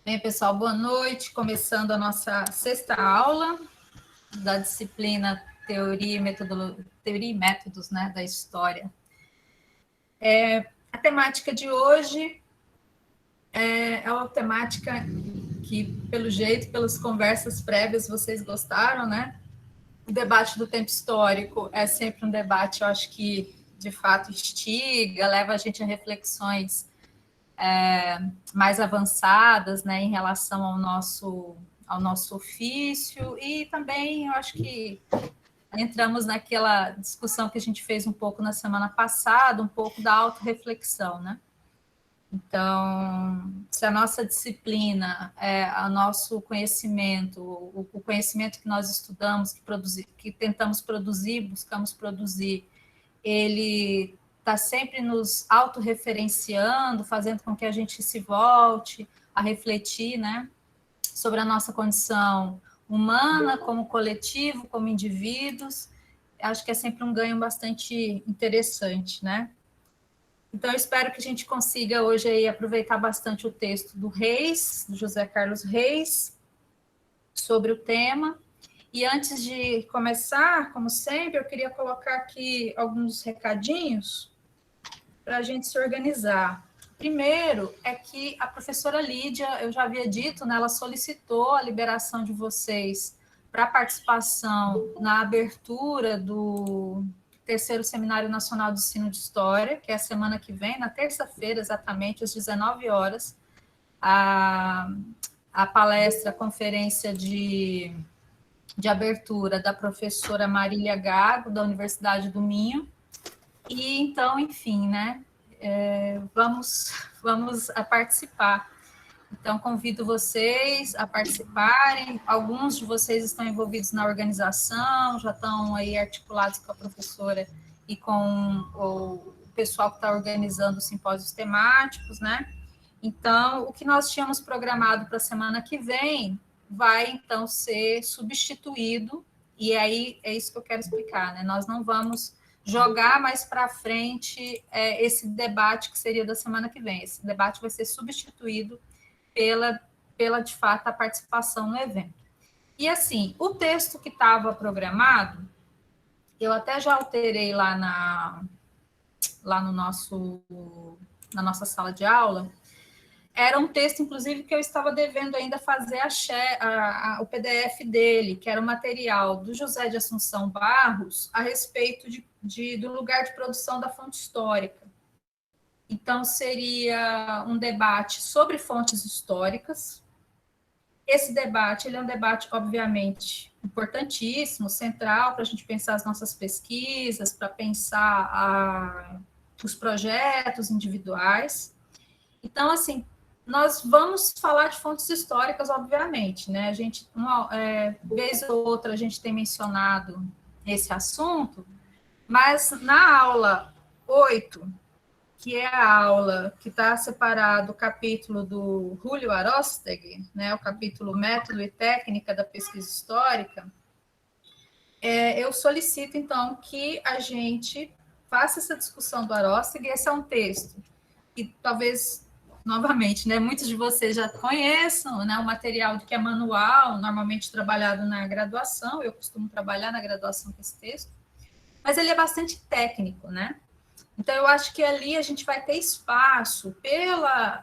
Bem, pessoal, boa noite. Começando a nossa sexta aula da disciplina Teoria e Métodos, né, da História. A temática de hoje é uma temática que, pelo jeito, pelas conversas prévias, vocês gostaram, né? O debate do tempo histórico é sempre um debate, eu acho que, de fato, instiga, leva a gente a reflexões mais avançadas, né, em relação ao nosso ofício, e também eu acho que entramos naquela discussão que a gente fez um pouco na semana passada, um pouco da autorreflexão, né? Então, se a nossa disciplina, o nosso conhecimento, o conhecimento que nós estudamos, que tentamos produzir, buscamos produzir, ele está sempre nos autorreferenciando, fazendo com que a gente se volte a refletir, né, sobre a nossa condição humana, como coletivo, como indivíduos. Acho que é sempre um ganho bastante interessante, né? Então, eu espero que a gente consiga hoje aí aproveitar bastante o texto do Reis, do José Carlos Reis, sobre o tema. E antes de começar, como sempre, eu queria colocar aqui alguns recadinhos para a gente se organizar. Primeiro é que a professora Lídia, eu já havia dito, né, ela solicitou a liberação de vocês para participação na abertura do terceiro Seminário Nacional de Ensino de História, que é a semana que vem, na terça-feira, exatamente, às 19 horas, a palestra, a conferência de abertura da professora Marília Gago, da Universidade do Minho. E então, enfim, né, vamos a participar. Então, convido vocês a participarem. Alguns de vocês estão envolvidos na organização, já estão aí articulados com a professora e com o pessoal que está organizando os simpósios temáticos, né? Então, o que nós tínhamos programado para a semana que vem vai, então, ser substituído, e aí é isso que eu quero explicar, né? Nós não vamos jogar mais para frente esse debate que seria da semana que vem. Esse debate vai ser substituído pela, de fato, a participação no evento. E, assim, o texto que estava programado, eu até já alterei lá no na nossa sala de aula. Era um texto, inclusive, que eu estava devendo ainda fazer o PDF dele, que era o material do José de Assunção Barros a respeito do lugar de produção da fonte histórica. Então, seria um debate sobre fontes históricas. Esse debate, ele é um debate, obviamente, importantíssimo, central para a gente pensar as nossas pesquisas, para pensar os projetos individuais. Então, assim, nós vamos falar de fontes históricas, obviamente, né? A gente, vez ou outra, a gente tem mencionado esse assunto, mas na aula 8, que é a aula que está separado o capítulo do Julio Arostegui, né, o capítulo Método e Técnica da Pesquisa Histórica, eu solicito, então, que a gente faça essa discussão do Arostegui. Esse é um texto que talvez, novamente, né, muitos de vocês já conheçam, né, o material que é manual, normalmente trabalhado na graduação, eu costumo trabalhar na graduação com esse texto, mas ele é bastante técnico, né? Então, eu acho que ali a gente vai ter espaço, pela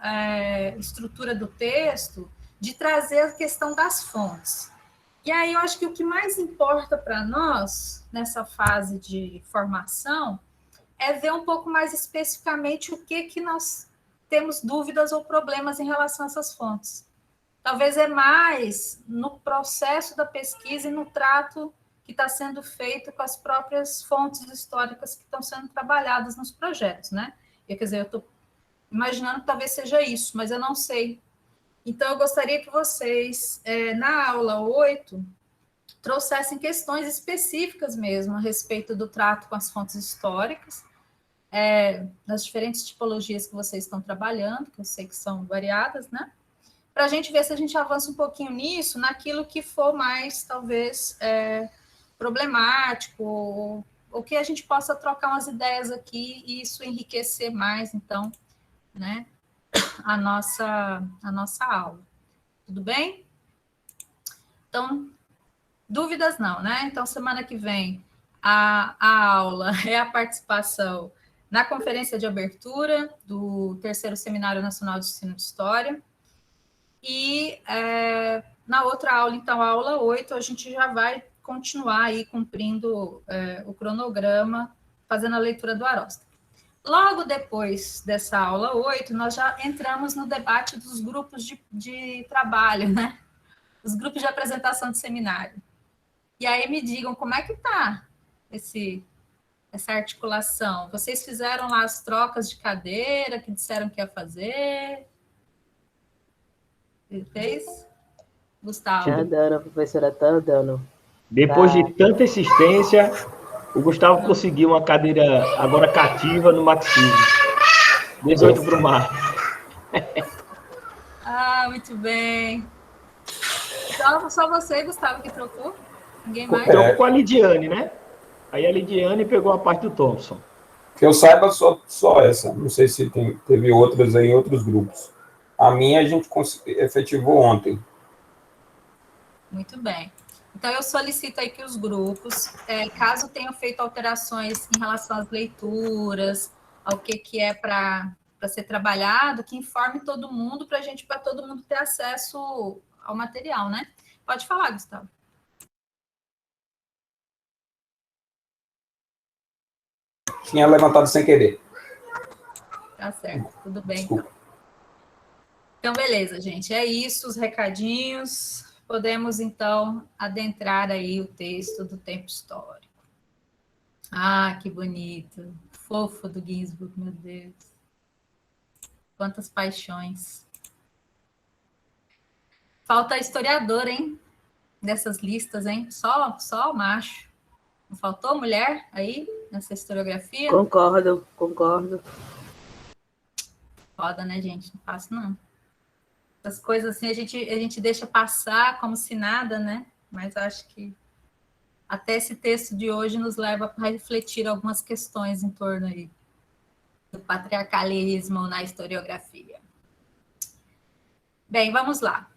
estrutura do texto, de trazer a questão das fontes. E aí eu acho que o que mais importa para nós, nessa fase de formação, é ver um pouco mais especificamente o que nós temos dúvidas ou problemas em relação a essas fontes. Talvez é mais no processo da pesquisa e no trato que está sendo feito com as próprias fontes históricas que estão sendo trabalhadas nos projetos, né? Quer dizer, eu estou imaginando que talvez seja isso, mas eu não sei. Então, eu gostaria que vocês, na aula 8, trouxessem questões específicas mesmo a respeito do trato com as fontes históricas, das diferentes tipologias que vocês estão trabalhando, que eu sei que são variadas, né? Para a gente ver se a gente avança um pouquinho nisso, naquilo que for mais, talvez, problemático, ou que a gente possa trocar umas ideias aqui e isso enriquecer mais, então, né, a nossa aula. Tudo bem? Então, dúvidas não, né? Então, semana que vem, a aula é a participação na conferência de abertura do 3º Seminário Nacional de Ensino de História. E na outra aula, então, a aula 8, a gente já vai continuar aí cumprindo o cronograma, fazendo a leitura do Aróstrofe. Logo depois dessa aula 8, nós já entramos no debate dos grupos de trabalho, né? Os grupos de apresentação de seminário. E aí me digam como é que está essa articulação. Vocês fizeram lá as trocas de cadeira que disseram que ia fazer? Fez? Gustavo? Tá andando, a professora tá andando. Depois de tanta insistência, o Gustavo conseguiu uma cadeira agora cativa no marxismo. 18 para o mar. Ah, muito bem. Só você, Gustavo, que trocou? Ninguém mais? Trocou com a Lidiane, né? Aí a Lidiane pegou a parte do Thompson. Que eu saiba, só essa. Não sei se teve outras aí em outros grupos. A minha a gente efetivou ontem. Muito bem. Então, eu solicito aí que os grupos, caso tenham feito alterações em relação às leituras, ao que é para ser trabalhado, que informe todo mundo para todo mundo ter acesso ao material, né? Pode falar, Gustavo. Tinha levantado sem querer. Tá certo, tudo bem. Então, beleza, gente. É isso, os recadinhos. Podemos, então, adentrar aí o texto do tempo histórico. Ah, que bonito. Fofo do Ginsburg, meu Deus. Quantas paixões. Falta historiador, hein? Dessas listas, hein? Só macho. Não faltou mulher aí nessa historiografia? Concordo. Foda, né, gente? Não faço, não. Essas coisas assim a gente deixa passar como se nada, né? Mas acho que até esse texto de hoje nos leva a refletir algumas questões em torno aí do patriarcalismo na historiografia. Bem, vamos lá.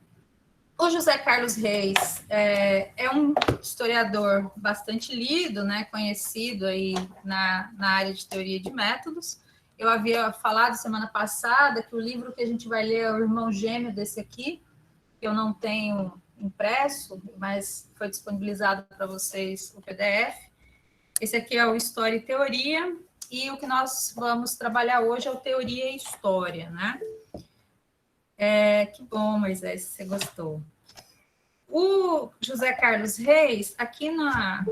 O José Carlos Reis é um historiador bastante lido, né, conhecido aí na área de teoria de métodos. Eu havia falado semana passada que o livro que a gente vai ler é o irmão gêmeo desse aqui, que eu não tenho impresso, mas foi disponibilizado para vocês o PDF. Esse aqui é o História e Teoria, e o que nós vamos trabalhar hoje é o Teoria e História, né? Que bom, Moisés, você gostou. O José Carlos Reis, aqui na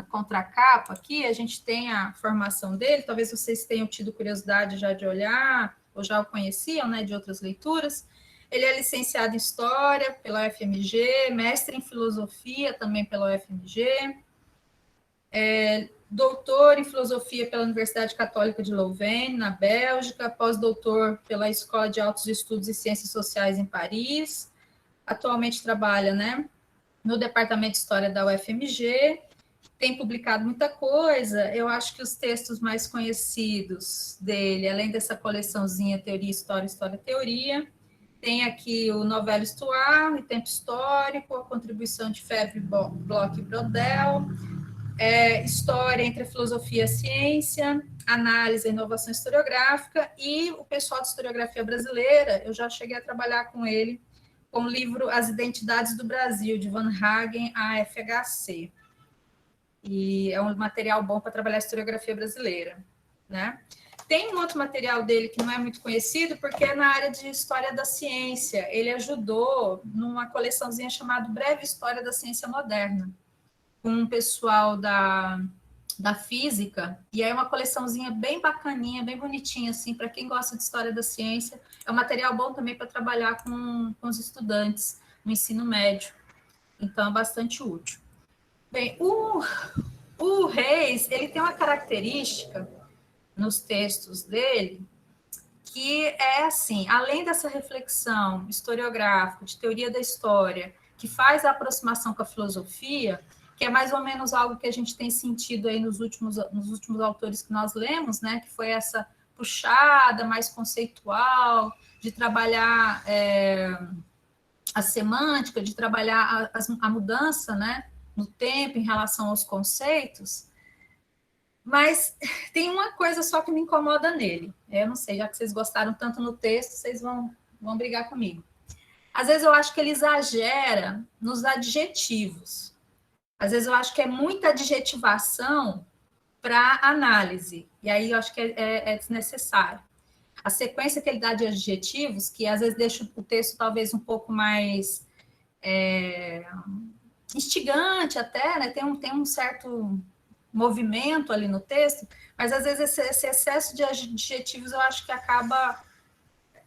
contracapa, aqui, a gente tem a formação dele, talvez vocês tenham tido curiosidade já de olhar, ou já o conheciam, né, de outras leituras. Ele é licenciado em História pela UFMG, mestre em Filosofia também pela UFMG, doutor em Filosofia pela Universidade Católica de Louvain, na Bélgica, pós-doutor pela Escola de Altos Estudos e Ciências Sociais em Paris, atualmente trabalha, né, no Departamento de História da UFMG, tem publicado muita coisa. Eu acho que os textos mais conhecidos dele, além dessa coleçãozinha Teoria, História, História, Teoria, tem aqui o Novelo Histoire, o Tempo Histórico, a contribuição de Febvre, Bloch e Brodel, História entre a Filosofia e a Ciência, Análise e Inovação Historiográfica, e o pessoal de Historiografia Brasileira, eu já cheguei a trabalhar com ele, com o livro As Identidades do Brasil, de Van Hagen a FHC. E é um material bom para trabalhar a historiografia brasileira, né? Tem um outro material dele que não é muito conhecido, porque é na área de História da Ciência. Ele ajudou numa coleçãozinha chamada Breve História da Ciência Moderna, com um pessoal da Física, e aí é uma coleçãozinha bem bacaninha, bem bonitinha, assim, para quem gosta de História da Ciência. É um material bom também para trabalhar com os estudantes no ensino médio. Então, é bastante útil. Bem, o Reis, ele tem uma característica nos textos dele, que é assim, além dessa reflexão historiográfica, de teoria da história, que faz a aproximação com a filosofia, que é mais ou menos algo que a gente tem sentido aí nos últimos autores que nós lemos, né, que foi essa puxada, mais conceitual, de trabalhar a semântica, de trabalhar a mudança, né, no tempo em relação aos conceitos, mas tem uma coisa só que me incomoda nele. Eu não sei, já que vocês gostaram tanto no texto, vocês vão brigar comigo. Às vezes eu acho que ele exagera nos adjetivos. Às vezes eu acho que é muita adjetivação para análise, e aí eu acho que é desnecessário. A sequência que ele dá de adjetivos, que às vezes deixa o texto talvez um pouco mais instigante até, né? Tem um certo movimento ali no texto, mas às vezes esse excesso de adjetivos eu acho que acaba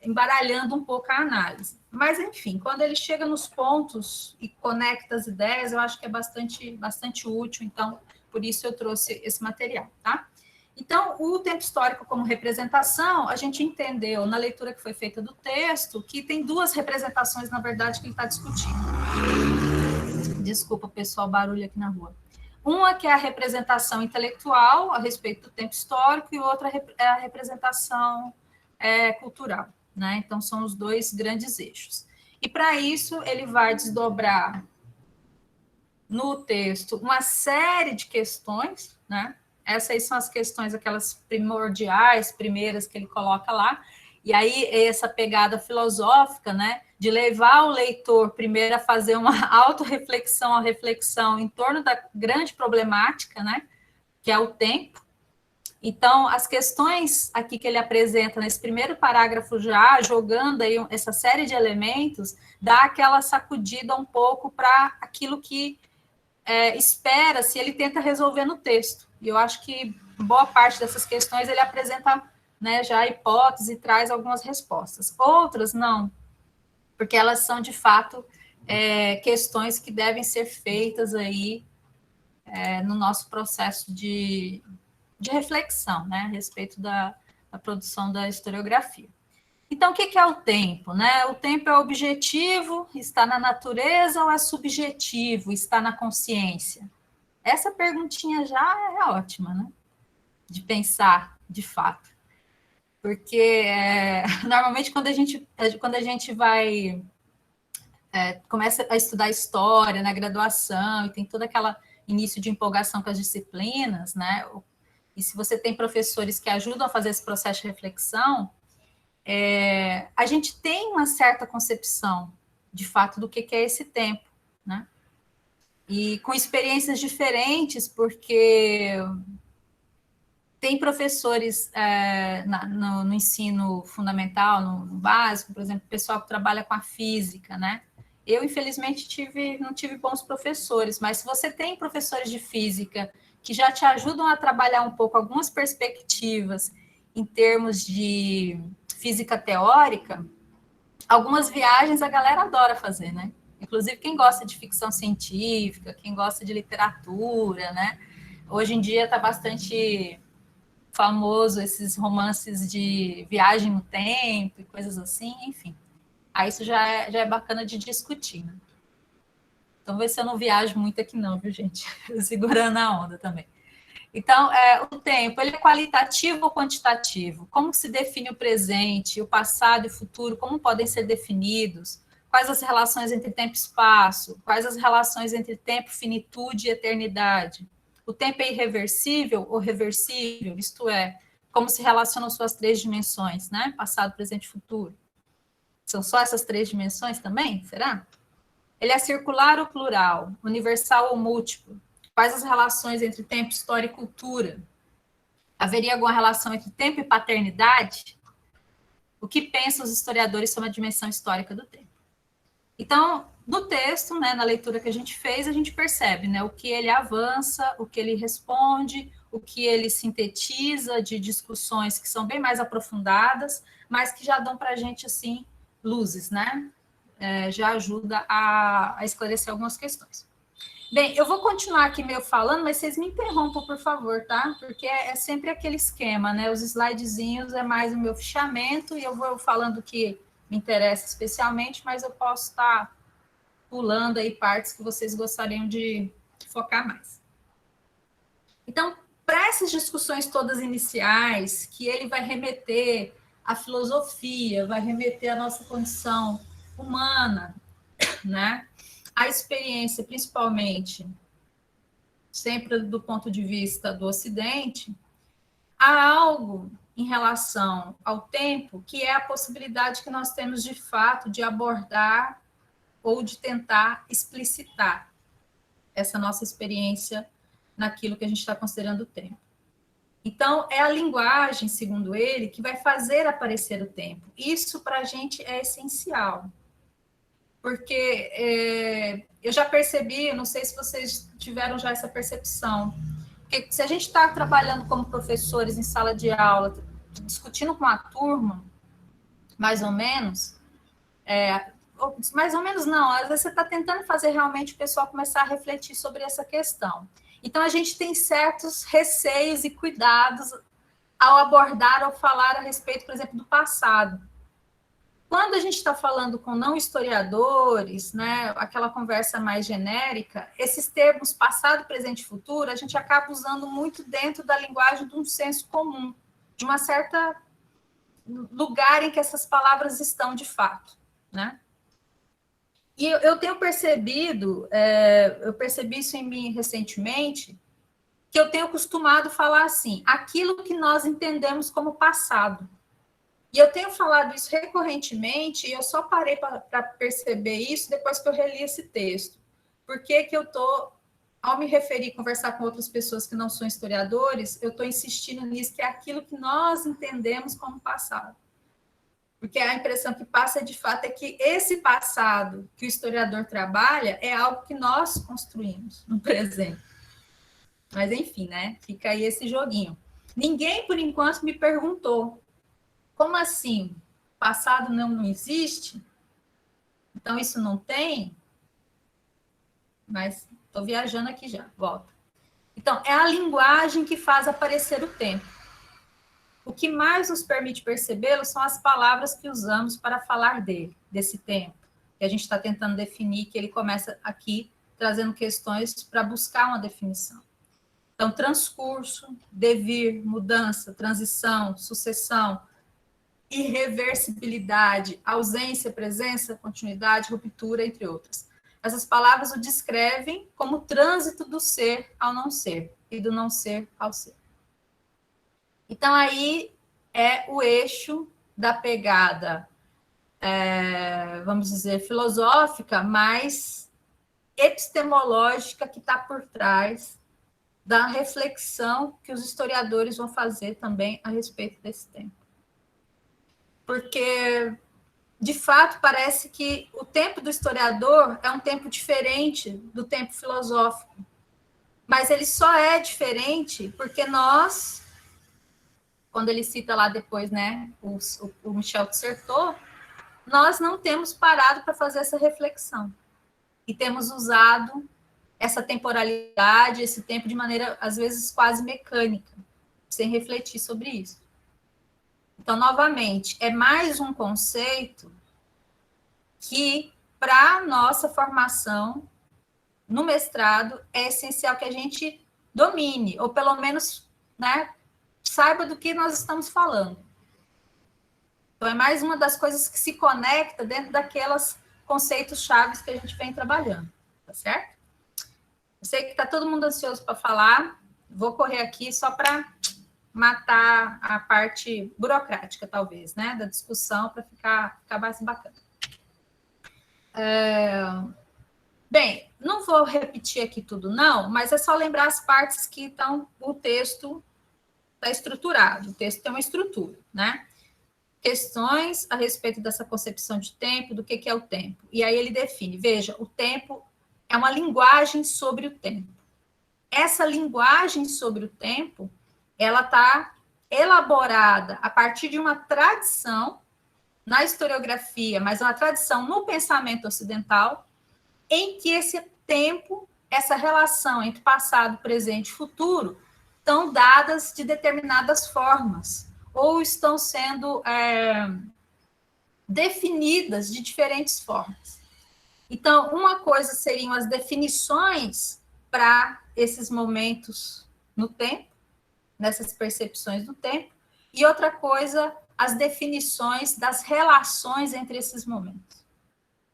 embaralhando um pouco a análise. Mas, enfim, quando ele chega nos pontos e conecta as ideias, eu acho que é bastante útil, então, por isso eu trouxe esse material, tá? Então, o tempo histórico como representação, a gente entendeu na leitura que foi feita do texto que tem duas representações, na verdade, que ele está discutindo. Desculpa, pessoal, barulho aqui na rua. Uma que é a representação intelectual a respeito do tempo histórico e outra é a representação cultural, né? Então, são os dois grandes eixos. E, para isso, ele vai desdobrar no texto uma série de questões, né? Essas aí são as questões, aquelas primordiais, primeiras que ele coloca lá, e aí essa pegada filosófica, né, de levar o leitor primeiro a fazer uma autorreflexão, a reflexão em torno da grande problemática, né, que é o tempo. Então, as questões aqui que ele apresenta nesse primeiro parágrafo já, jogando aí essa série de elementos, dá aquela sacudida um pouco para aquilo que espera-se, ele tenta resolver no texto. E eu acho que boa parte dessas questões ele apresenta, né, já a hipótese e traz algumas respostas. Outras, não, porque elas são, de fato, questões que devem ser feitas aí no nosso processo de reflexão, né, a respeito da produção da historiografia. Então, o que é o tempo, né? O tempo é objetivo, está na natureza ou é subjetivo, está na consciência? Essa perguntinha já é ótima, né? De pensar, de fato. Porque, normalmente, quando a gente vai... começa a estudar história na graduação, e tem todo aquele início de empolgação com as disciplinas, né? E se você tem professores que ajudam a fazer esse processo de reflexão, a gente tem uma certa concepção, de fato, do que é esse tempo, né? E com experiências diferentes, porque tem professores no ensino fundamental, no básico, por exemplo, pessoal que trabalha com a física, né? Eu, infelizmente, não tive bons professores, mas se você tem professores de física que já te ajudam a trabalhar um pouco algumas perspectivas em termos de física teórica, algumas viagens a galera adora fazer, né? Inclusive quem gosta de ficção científica, quem gosta de literatura, né? Hoje em dia está bastante famoso esses romances de viagem no tempo e coisas assim, enfim. Aí isso já é bacana de discutir, né? Então, vê se eu não viajo muito aqui não, viu, gente? Segurando a onda também. Então, o tempo, ele é qualitativo ou quantitativo? Como se define o presente, o passado e o futuro? Como podem ser definidos? Quais as relações entre tempo e espaço? Quais as relações entre tempo, finitude e eternidade? O tempo é irreversível ou reversível? Isto é, como se relacionam suas três dimensões, né? Passado, presente e futuro. São só essas três dimensões também? Será? Ele é circular ou plural? Universal ou múltiplo? Quais as relações entre tempo, história e cultura? Haveria alguma relação entre tempo e paternidade? O que pensam os historiadores sobre a dimensão histórica do tempo? Então, no texto, né, na leitura que a gente fez, a gente percebe, né, o que ele avança, o que ele responde, o que ele sintetiza de discussões que são bem mais aprofundadas, mas que já dão para a gente, assim, luzes, né? Já ajuda a esclarecer algumas questões. Bem, eu vou continuar aqui meio falando, mas vocês me interrompam, por favor, tá? Porque é sempre aquele esquema, né? Os slidezinhos é mais o meu fichamento e eu vou falando o que me interessa especialmente, mas eu posso estar pulando aí partes que vocês gostariam de focar mais. Então, para nessas discussões todas iniciais, que ele vai remeter à filosofia, vai remeter à nossa condição humana, né? A experiência, principalmente, sempre do ponto de vista do Ocidente, há algo em relação ao tempo que é a possibilidade que nós temos, de fato, de abordar ou de tentar explicitar essa nossa experiência naquilo que a gente está considerando o tempo. Então, é a linguagem, segundo ele, que vai fazer aparecer o tempo. Isso, para a gente, é essencial. Porque eu já percebi, não sei se vocês tiveram já essa percepção, porque se a gente está trabalhando como professores em sala de aula, discutindo com a turma, mais ou menos não, às vezes você está tentando fazer realmente o pessoal começar a refletir sobre essa questão. Então, a gente tem certos receios e cuidados ao abordar ou falar a respeito, por exemplo, do passado. Quando a gente está falando com não historiadores, né, aquela conversa mais genérica, esses termos passado, presente e futuro, a gente acaba usando muito dentro da linguagem de um senso comum, de uma certa lugar em que essas palavras estão de fato, né? E eu tenho percebido, eu percebi isso em mim recentemente, que eu tenho costumado falar assim, aquilo que nós entendemos como passado. E eu tenho falado isso recorrentemente, e eu só parei para perceber isso depois que eu reli esse texto. Por que eu estou, ao me referir, conversar com outras pessoas que não são historiadores, eu estou insistindo nisso, que é aquilo que nós entendemos como passado. Porque a impressão que passa, de fato, é que esse passado que o historiador trabalha é algo que nós construímos no presente. Mas, enfim, né? Fica aí esse joguinho. Ninguém, por enquanto, me perguntou, como assim? Passado não existe? Então, isso não tem? Mas estou viajando aqui já, volta. Então, é a linguagem que faz aparecer o tempo. O que mais nos permite percebê-lo são as palavras que usamos para falar dele, desse tempo, que a gente está tentando definir, que ele começa aqui trazendo questões para buscar uma definição. Então, transcurso, devir, mudança, transição, sucessão, irreversibilidade, ausência, presença, continuidade, ruptura, entre outras. Essas palavras o descrevem como o trânsito do ser ao não ser e do não ser ao ser. Então, aí é o eixo da pegada, vamos dizer, filosófica, mas epistemológica, que está por trás da reflexão que os historiadores vão fazer também a respeito desse tempo. Porque, de fato, parece que o tempo do historiador é um tempo diferente do tempo filosófico. Mas ele só é diferente porque nós, quando ele cita lá depois, né, o Michel dissertou, nós não temos parado para fazer essa reflexão. E temos usado essa temporalidade, esse tempo de maneira, às vezes, quase mecânica, sem refletir sobre isso. Então, novamente, é mais um conceito que, para a nossa formação no mestrado, é essencial que a gente domine, ou pelo menos, né, saiba do que nós estamos falando. Então, é mais uma das coisas que se conecta dentro daqueles conceitos chaves que a gente vem trabalhando, tá certo? Eu sei que está todo mundo ansioso para falar, vou correr aqui só para matar a parte burocrática, talvez, né, da discussão, para ficar mais bacana. Bem, não vou repetir aqui tudo, não, mas é só lembrar as partes que estão, o texto está estruturado, o texto tem uma estrutura, né? Questões a respeito dessa concepção de tempo, do que é o tempo. E aí ele define, veja, o tempo é uma linguagem sobre o tempo. Essa linguagem sobre o tempo, ela está elaborada a partir de uma tradição na historiografia, mas uma tradição no pensamento ocidental, em que esse tempo, essa relação entre passado, presente e futuro, estão dadas de determinadas formas, ou estão sendo definidas de diferentes formas. Então, uma coisa seriam as definições para esses momentos no tempo, nessas percepções do tempo, e outra coisa, as definições das relações entre esses momentos.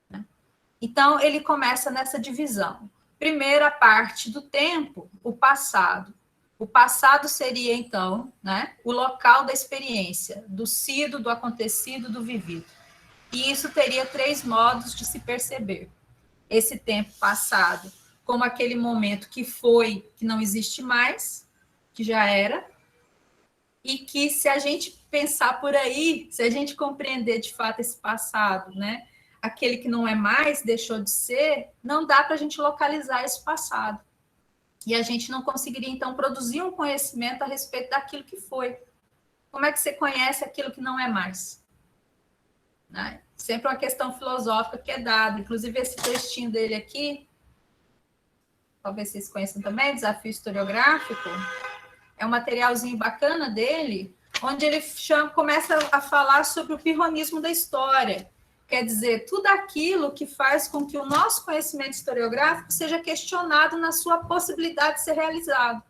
Né? Então, ele começa nessa divisão. Primeira parte do tempo, o passado. O passado seria, então, né, o local da experiência, do sido, do acontecido, do vivido. E isso teria 3 modos de se perceber. Esse tempo passado, como aquele momento que foi, que não existe mais, que já era, e que se a gente pensar por aí, se a gente compreender de fato esse passado, né, aquele que não é mais, deixou de ser, não dá para a gente localizar esse passado. E a gente não conseguiria, então, produzir um conhecimento a respeito daquilo que foi. Como é que você conhece aquilo que não é mais? Né? Sempre uma questão filosófica que é dada. Inclusive, esse textinho dele aqui, talvez vocês conheçam também, Desafio Historiográfico, é um materialzinho bacana dele, onde ele começa a falar sobre o pirronismo da história. Quer dizer, tudo aquilo que faz com que o nosso conhecimento historiográfico seja questionado na sua possibilidade de ser realizado.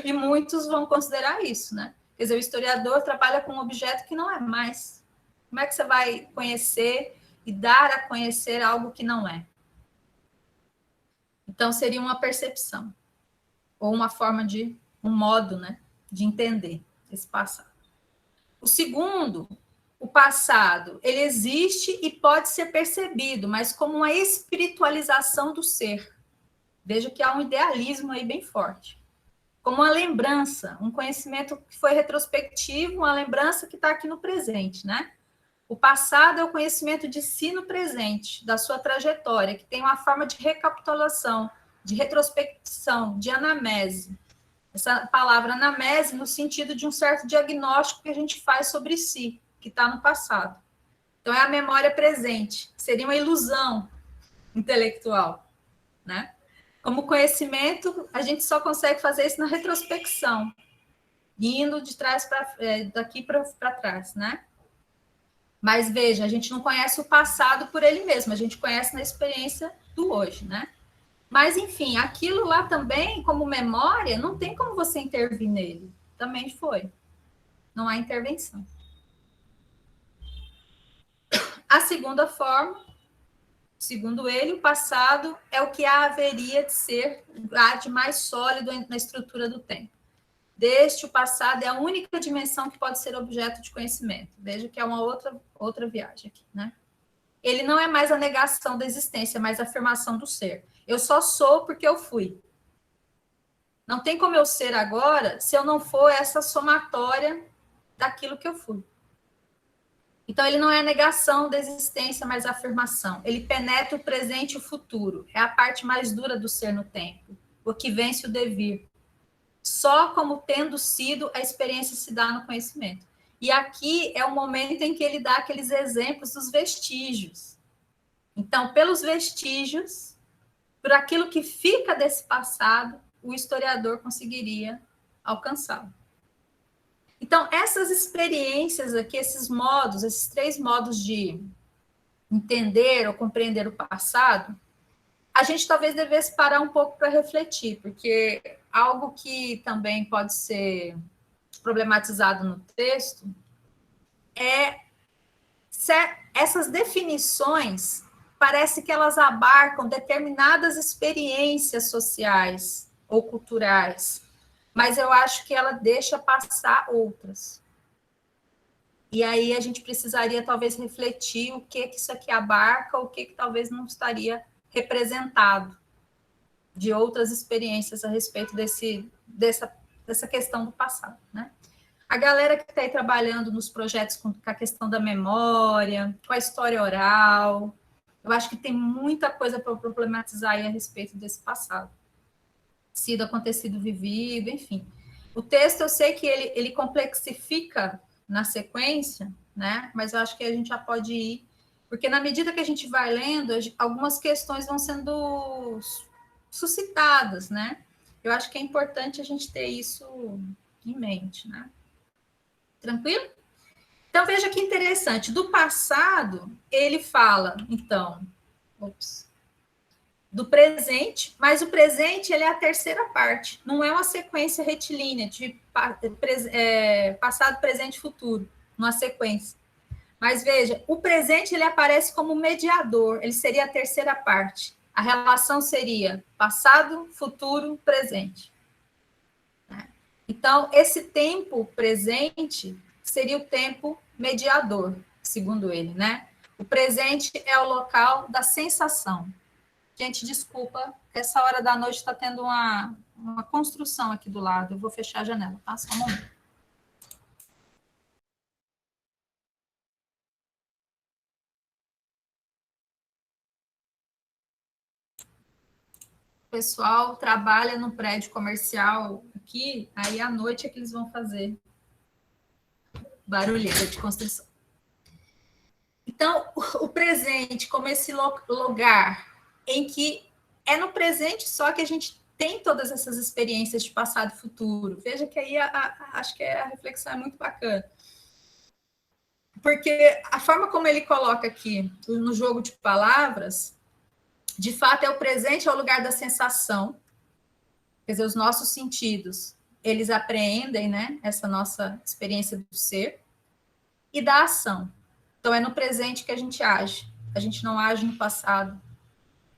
E muitos vão considerar isso, né? Quer dizer, o historiador trabalha com um objeto que não é mais. Como é que você vai conhecer e dar a conhecer algo que não é? Então, seria uma percepção, ou uma forma de, um modo, né, de entender esse passado. O segundo, o passado, ele existe e pode ser percebido, mas como uma espiritualização do ser. Veja que há um idealismo aí bem forte. Como uma lembrança, um conhecimento que foi retrospectivo, uma lembrança que está aqui no presente, né? O passado é o conhecimento de si no presente, da sua trajetória, que tem uma forma de recapitulação, de retrospecção, de anamnese. Essa palavra anamnese no sentido de um certo diagnóstico que a gente faz sobre si, que está no passado. Então, é a memória presente, seria uma ilusão intelectual, né? Como conhecimento, a gente só consegue fazer isso na retrospecção, indo de trás para daqui para trás, né? Mas veja, a gente não conhece o passado por ele mesmo, a gente conhece na experiência do hoje, né? Mas, enfim, aquilo lá também, como memória, não tem como você intervir nele. Também foi. Não há intervenção. A segunda forma, segundo ele, o passado é o que haveria de ser de mais sólido na estrutura do tempo. Deste, o passado é a única dimensão que pode ser objeto de conhecimento. Veja que é uma outra viagem aqui, né? Ele não é mais a negação da existência, mas a afirmação do ser. Eu só sou porque eu fui. Não tem como eu ser agora se eu não for essa somatória daquilo que eu fui. Então, ele não é a negação da existência, mas a afirmação. Ele penetra o presente e o futuro. É a parte mais dura do ser no tempo, o que vence o devir. Só como tendo sido, a experiência se dá no conhecimento. E aqui é o momento em que ele dá aqueles exemplos dos vestígios. Então, pelos vestígios, por aquilo que fica desse passado, o historiador conseguiria alcançá-lo. Então, essas experiências aqui, esses modos, esses 3 modos de entender ou compreender o passado, a gente talvez devesse parar um pouco para refletir, porque algo que também pode ser problematizado no texto é essas definições, parece que elas abarcam determinadas experiências sociais ou culturais, mas eu acho que ela deixa passar outras. E aí a gente precisaria talvez refletir o que isso aqui abarca, o que talvez não estaria representado de outras experiências a respeito dessa questão do passado, né? A galera que está aí trabalhando nos projetos com a questão da memória, com a história oral, eu acho que tem muita coisa para problematizar aí a respeito desse passado. Sido, acontecido, vivido, enfim. O texto, eu sei que ele complexifica na sequência, né? Mas eu acho que a gente já pode ir, porque na medida que a gente vai lendo, algumas questões vão sendo suscitadas, né? Eu acho que é importante a gente ter isso em mente, né? Tranquilo? Então, veja que interessante. Do passado, ele fala, então, do presente, mas o presente ele é a terceira parte, não é uma sequência retilínea de passado, presente e futuro, uma sequência. Mas veja, o presente ele aparece como mediador, ele seria a terceira parte. A relação seria passado, futuro, presente. Então, esse tempo presente seria o tempo mediador, segundo ele, né? O presente é o local da sensação. Gente, desculpa, essa hora da noite está tendo uma construção aqui do lado. Eu vou fechar a janela, tá? Só um momento. O pessoal trabalha no prédio comercial aqui, aí à noite é que eles vão fazer barulheira de construção. Então, o presente como esse lugar em que é no presente só que a gente tem todas essas experiências de passado e futuro. Veja que aí acho que a reflexão é muito bacana. Porque a forma como ele coloca aqui no jogo de palavras, de fato é o presente, é o lugar da sensação. Quer dizer, os nossos sentidos, eles apreendem, né, essa nossa experiência do ser, e da ação. Então, é no presente que a gente age. A gente não age no passado.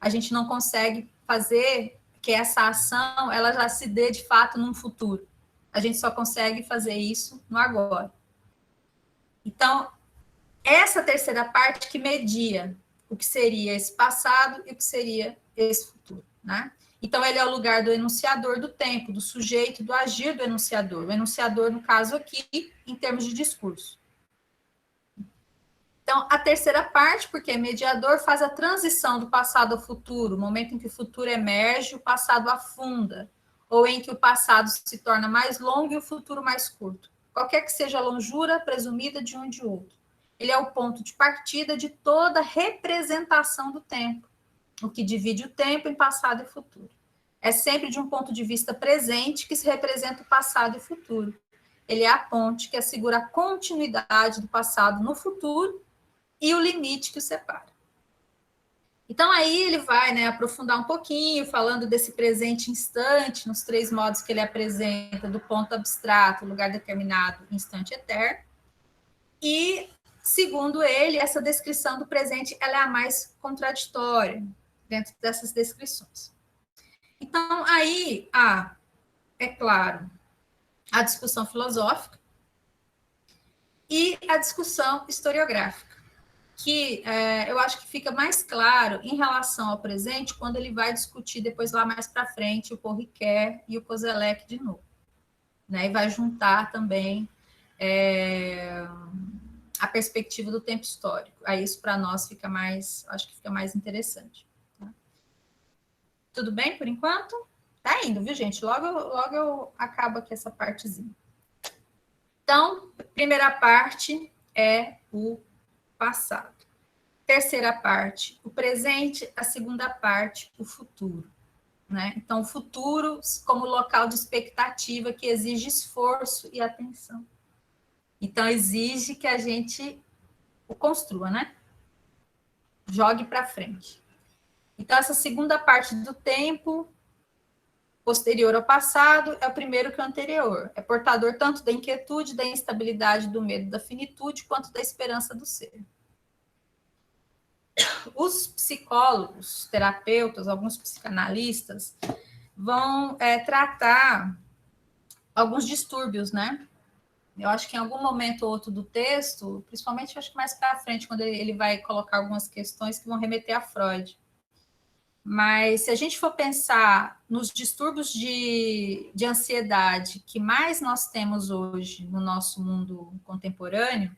A gente não consegue fazer que essa ação ela já se dê, de fato, num futuro. A gente só consegue fazer isso no agora. Então, essa terceira parte que media o que seria esse passado e o que seria esse futuro, né? Então, ele é o lugar do enunciador do tempo, do sujeito, do agir do enunciador. O enunciador, no caso aqui, em termos de discurso. Então, a terceira parte, porque é mediador, faz a transição do passado ao futuro, o momento em que o futuro emerge, o passado afunda, ou em que o passado se torna mais longo e o futuro mais curto. Qualquer que seja a longura presumida de um e de outro. Ele é o ponto de partida de toda representação do tempo, o que divide o tempo em passado e futuro. É sempre de um ponto de vista presente que se representa o passado e o futuro. Ele é a ponte que assegura a continuidade do passado no futuro e o limite que o separa. Então, aí ele vai, né, aprofundar um pouquinho, falando desse presente instante, nos três modos que ele apresenta, do ponto abstrato, lugar determinado, instante eterno. E, segundo ele, essa descrição do presente ela é a mais contraditória dentro dessas descrições. Então, aí há, é claro, a discussão filosófica e a discussão historiográfica, que eu acho que fica mais claro em relação ao presente quando ele vai discutir depois lá mais para frente o Paul Ricoeur e o Koselleck de novo, né? E vai juntar também a perspectiva do tempo histórico. Aí isso para nós fica mais, acho que fica mais interessante. Tá? Tudo bem por enquanto? Tá indo, viu, gente? Logo eu acabo aqui essa partezinha. Então, primeira parte é o passado. Terceira parte, o presente. A segunda parte, o futuro. Né? Então, o futuro como local de expectativa que exige esforço e atenção. Então, exige que a gente o construa, né? Jogue para frente. Então, essa segunda parte do tempo, posterior ao passado, é o primeiro que o anterior. É portador tanto da inquietude, da instabilidade, do medo, da finitude, quanto da esperança do ser. Os psicólogos, terapeutas, alguns psicanalistas vão tratar alguns distúrbios, né? Eu acho que em algum momento ou outro do texto, principalmente eu acho que mais para frente, quando ele vai colocar algumas questões que vão remeter a Freud. Mas se a gente for pensar nos distúrbios de ansiedade que mais nós temos hoje no nosso mundo contemporâneo,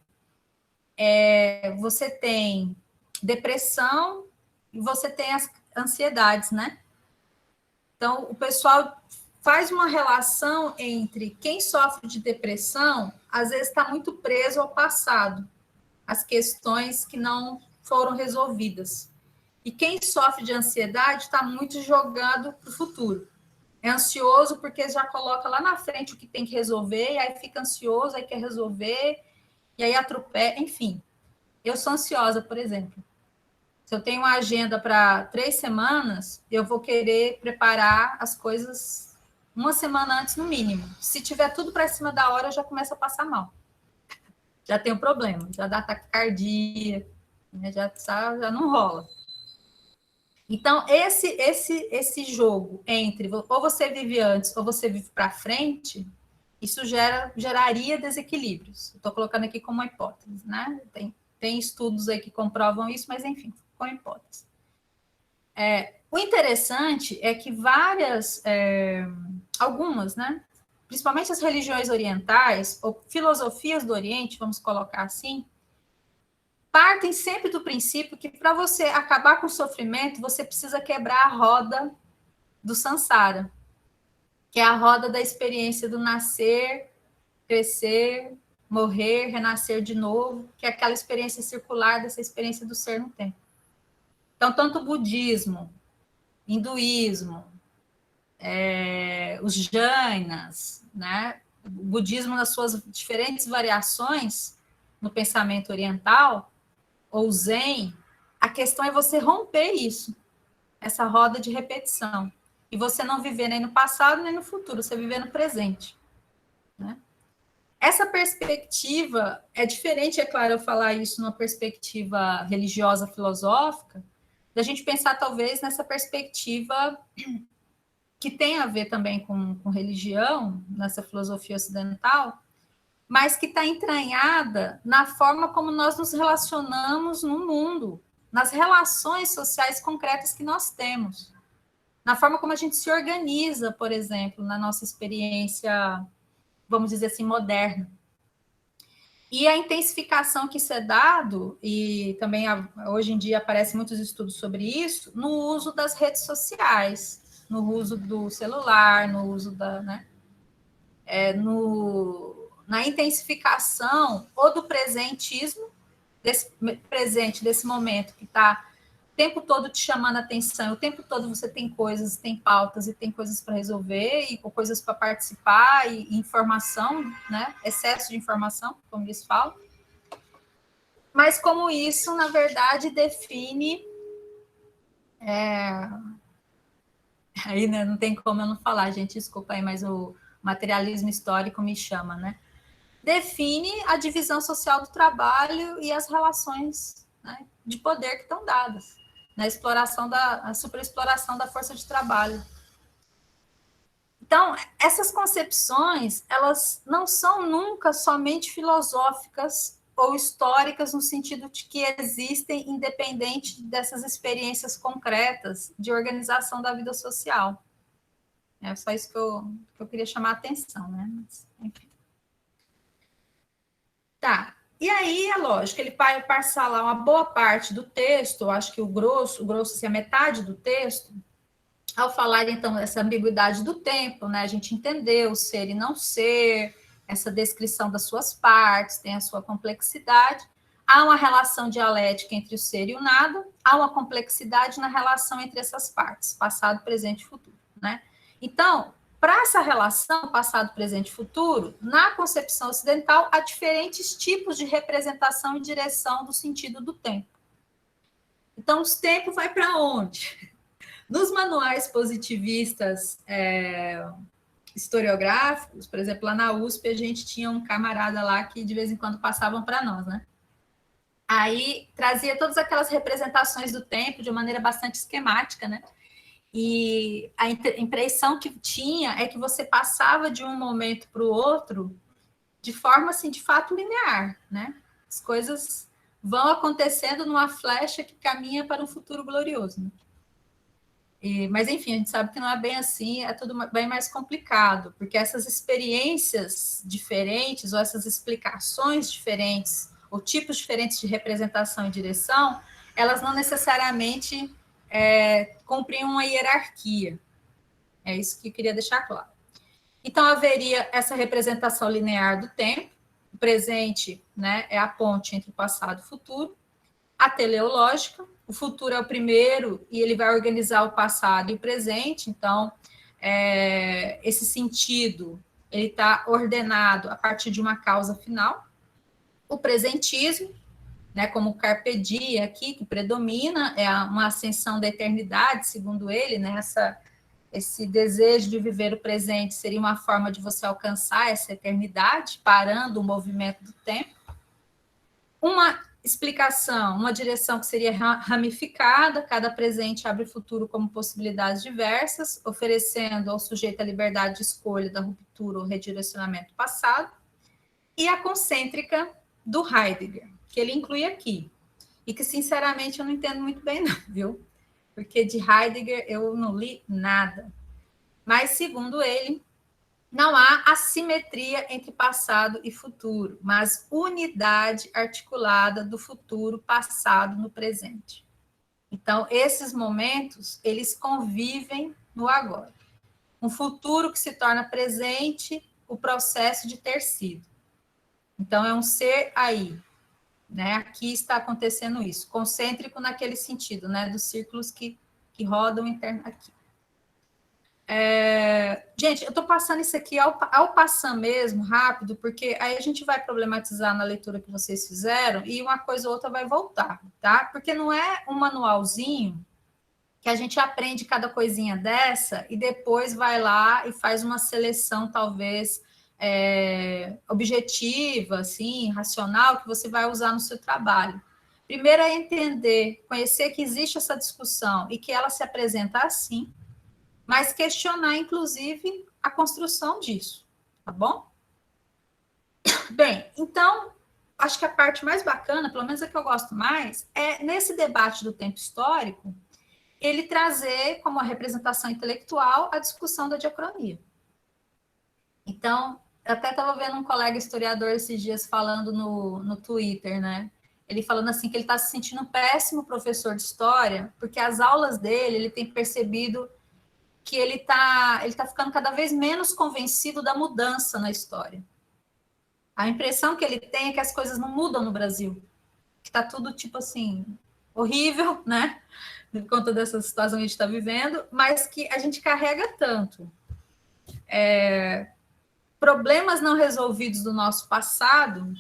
você tem depressão e você tem as ansiedades, né? Então, o pessoal faz uma relação entre quem sofre de depressão, às vezes está muito preso ao passado, as questões que não foram resolvidas. E quem sofre de ansiedade está muito jogado para o futuro. É ansioso porque já coloca lá na frente o que tem que resolver, e aí fica ansioso, aí quer resolver, e aí atropela, enfim. Eu sou ansiosa, por exemplo. Se eu tenho uma agenda para 3 semanas, eu vou querer preparar as coisas uma semana antes, no mínimo. Se tiver tudo para cima da hora, eu já começo a passar mal. Já tem um problema, já dá taquicardia, né? Já não rola. Então, esse jogo entre ou você vive antes ou você vive para frente, isso geraria desequilíbrios. Estou colocando aqui como uma hipótese, né? Tem estudos aí que comprovam isso, mas enfim, com hipótese. O interessante é que algumas, né? Principalmente as religiões orientais, ou filosofias do Oriente, vamos colocar assim, partem sempre do princípio que para você acabar com o sofrimento, você precisa quebrar a roda do samsara, que é a roda da experiência do nascer, crescer, morrer, renascer de novo, que é aquela experiência circular dessa experiência do ser no tempo. Então, tanto o budismo, hinduísmo, os jainas, né? O budismo nas suas diferentes variações no pensamento oriental, ou zen, a questão é você romper isso, essa roda de repetição, e você não viver nem no passado nem no futuro, você viver no presente, né? Essa perspectiva é diferente, é claro, eu falar isso numa perspectiva religiosa, filosófica, da gente pensar talvez nessa perspectiva que tem a ver também com religião, nessa filosofia ocidental, mas que está entranhada na forma como nós nos relacionamos no mundo, nas relações sociais concretas que nós temos, na forma como a gente se organiza, por exemplo, na nossa experiência, vamos dizer assim, moderna. E a intensificação que isso é dado, e também hoje em dia aparecem muitos estudos sobre isso, no uso das redes sociais, no uso do celular, no uso na intensificação ou do presentismo, desse momento que está o tempo todo te chamando a atenção, o tempo todo você tem coisas, tem pautas e tem coisas para resolver, ou coisas para participar, e informação, né? Excesso de informação, como eles falam. Mas como isso, na verdade, define... Aí, né, não tem como eu não falar, gente, desculpa aí, mas o materialismo histórico me chama, né? Define a divisão social do trabalho e as relações, né, de poder que estão dadas na exploração a superexploração da força de trabalho. Então, essas concepções, elas não são nunca somente filosóficas ou históricas, no sentido de que existem independente dessas experiências concretas de organização da vida social. É só isso que eu queria chamar a atenção, né? Mas, enfim. Tá. E aí, é lógico, ele vai passar lá uma boa parte do texto, eu acho que o grosso, assim, a metade do texto, ao falar, então, dessa ambiguidade do tempo, né? A gente entendeu o ser e não ser, essa descrição das suas partes, tem a sua complexidade. Há uma relação dialética entre o ser e o nada, há uma complexidade na relação entre essas partes, passado, presente e futuro, né? Então, para essa relação passado, presente e futuro, na concepção ocidental, há diferentes tipos de representação e direção do sentido do tempo. Então, o tempo vai para onde? Nos manuais positivistas historiográficos, por exemplo, lá na USP, a gente tinha um camarada lá que de vez em quando passavam para nós, né? Aí trazia todas aquelas representações do tempo de maneira bastante esquemática, né? E a impressão que tinha é que você passava de um momento para o outro de forma, assim, de fato linear, né? As coisas vão acontecendo numa flecha que caminha para um futuro glorioso, né? Mas, enfim, a gente sabe que não é bem assim, é tudo bem mais complicado, porque essas experiências diferentes, ou essas explicações diferentes, ou tipos diferentes de representação e direção, elas não necessariamente cumprem uma hierarquia. É isso que eu queria deixar claro. Então, haveria essa representação linear do tempo, o presente, né, é a ponte entre o passado e o futuro, a teleológica, o futuro é o primeiro e ele vai organizar o passado e o presente, então, esse sentido, ele está ordenado a partir de uma causa final. O presentismo, né, como carpe diem aqui, que predomina, é uma ascensão da eternidade, segundo ele, né, esse desejo de viver o presente seria uma forma de você alcançar essa eternidade, parando o movimento do tempo. Uma explicação, uma direção que seria ramificada, cada presente abre o futuro como possibilidades diversas, oferecendo ao sujeito a liberdade de escolha da ruptura ou redirecionamento passado, e a concêntrica do Heidegger, que ele inclui aqui, e que, sinceramente, eu não entendo muito bem, não, viu? Porque de Heidegger eu não li nada. Mas, segundo ele, não há assimetria entre passado e futuro, mas unidade articulada do futuro passado no presente. Então, esses momentos, eles convivem no agora. Um futuro que se torna presente, o processo de ter sido. Então, é um ser aí, né? Aqui está acontecendo isso, concêntrico naquele sentido, né? Dos círculos que rodam interno aqui. Gente, eu estou passando isso aqui ao passar mesmo, rápido, porque aí a gente vai problematizar na leitura que vocês fizeram e uma coisa ou outra vai voltar, tá? Porque não é um manualzinho que a gente aprende cada coisinha dessa e depois vai lá e faz uma seleção, talvez, objetiva, assim, racional, que você vai usar no seu trabalho. Primeiro é entender, conhecer que existe essa discussão e que ela se apresenta assim, mas questionar, inclusive, a construção disso, tá bom? Bem, então, acho que a parte mais bacana, pelo menos a que eu gosto mais, é nesse debate do tempo histórico, ele trazer como a representação intelectual a discussão da diacronia. Então, eu até estava vendo um colega historiador esses dias falando no Twitter, né? Ele falando assim que ele está se sentindo um péssimo professor de história, porque as aulas dele, ele tem percebido que ele tá ficando cada vez menos convencido da mudança na história. A impressão que ele tem é que as coisas não mudam no Brasil, que está tudo, tipo assim, horrível, né? Por conta dessa situação que a gente está vivendo, mas que a gente carrega tanto problemas não resolvidos do nosso passado,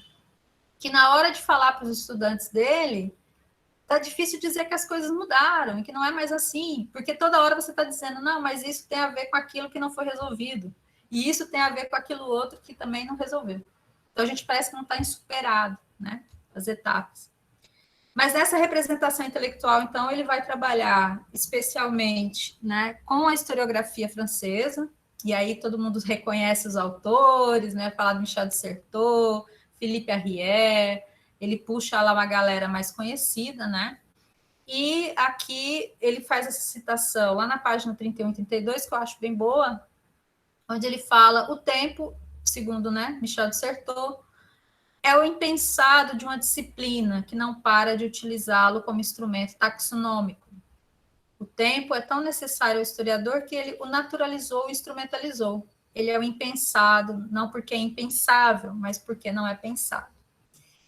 que na hora de falar para os estudantes dele, tá difícil dizer que as coisas mudaram e que não é mais assim, porque toda hora você está dizendo, não, mas isso tem a ver com aquilo que não foi resolvido, e isso tem a ver com aquilo outro que também não resolveu. Então a gente parece que não está insuperado, né, as etapas. Mas nessa representação intelectual, então, ele vai trabalhar especialmente, né, com a historiografia francesa, e aí todo mundo reconhece os autores, né, falar do Michel de Certeau, Philippe Arrière, ele puxa lá uma galera mais conhecida, né? E aqui ele faz essa citação lá na página 31 e 32, que eu acho bem boa, onde ele fala: o tempo, segundo, né, Michel de Certeau, é o impensado de uma disciplina que não para de utilizá-lo como instrumento taxonômico. O tempo é tão necessário ao historiador que ele o naturalizou e instrumentalizou. Ele é o impensado, não porque é impensável, mas porque não é pensado.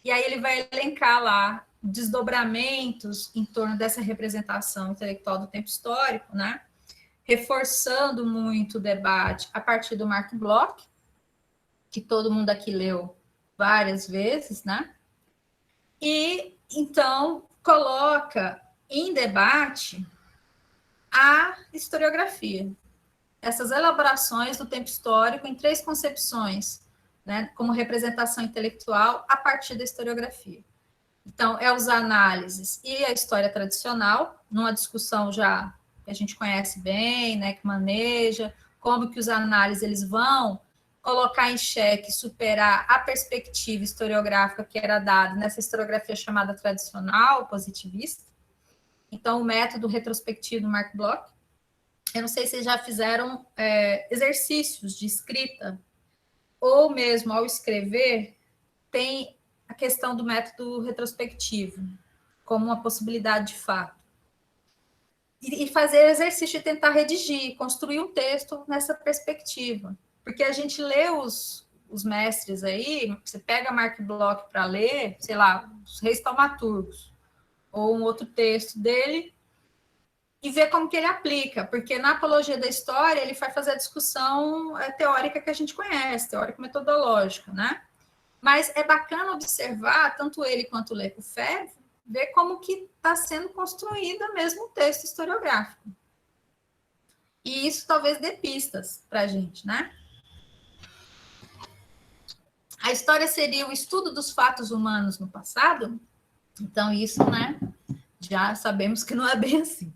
E aí ele vai elencar lá desdobramentos em torno dessa representação intelectual do tempo histórico, né? Reforçando muito o debate a partir do Marc Bloch, que todo mundo aqui leu várias vezes, né? E, então, coloca em debate a historiografia, essas elaborações do tempo histórico em três concepções, né, como representação intelectual a partir da historiografia. Então, é os análises e a história tradicional, numa discussão já que a gente conhece bem, né, que maneja, como que os análises eles vão colocar em xeque, superar a perspectiva historiográfica que era dada nessa historiografia chamada tradicional, positivista. Então, o método retrospectivo do Marc Bloch. Eu não sei se vocês já fizeram exercícios de escrita, ou mesmo ao escrever, tem a questão do método retrospectivo, como uma possibilidade de fato. E fazer exercício de tentar redigir, construir um texto nessa perspectiva. Porque a gente lê os mestres aí, você pega Marc Bloch para ler, sei lá, os Reis Taumaturgos, ou um outro texto dele, e ver como que ele aplica, porque na apologia da história ele vai fazer a discussão teórica que a gente conhece, teórico-metodológica, né? Mas é bacana observar, tanto ele quanto o Lecufevre, ver como que está sendo construído mesmo o texto historiográfico. E isso talvez dê pistas para a gente, né? A história seria o estudo dos fatos humanos no passado? Então, isso, né? Já sabemos que não é bem assim.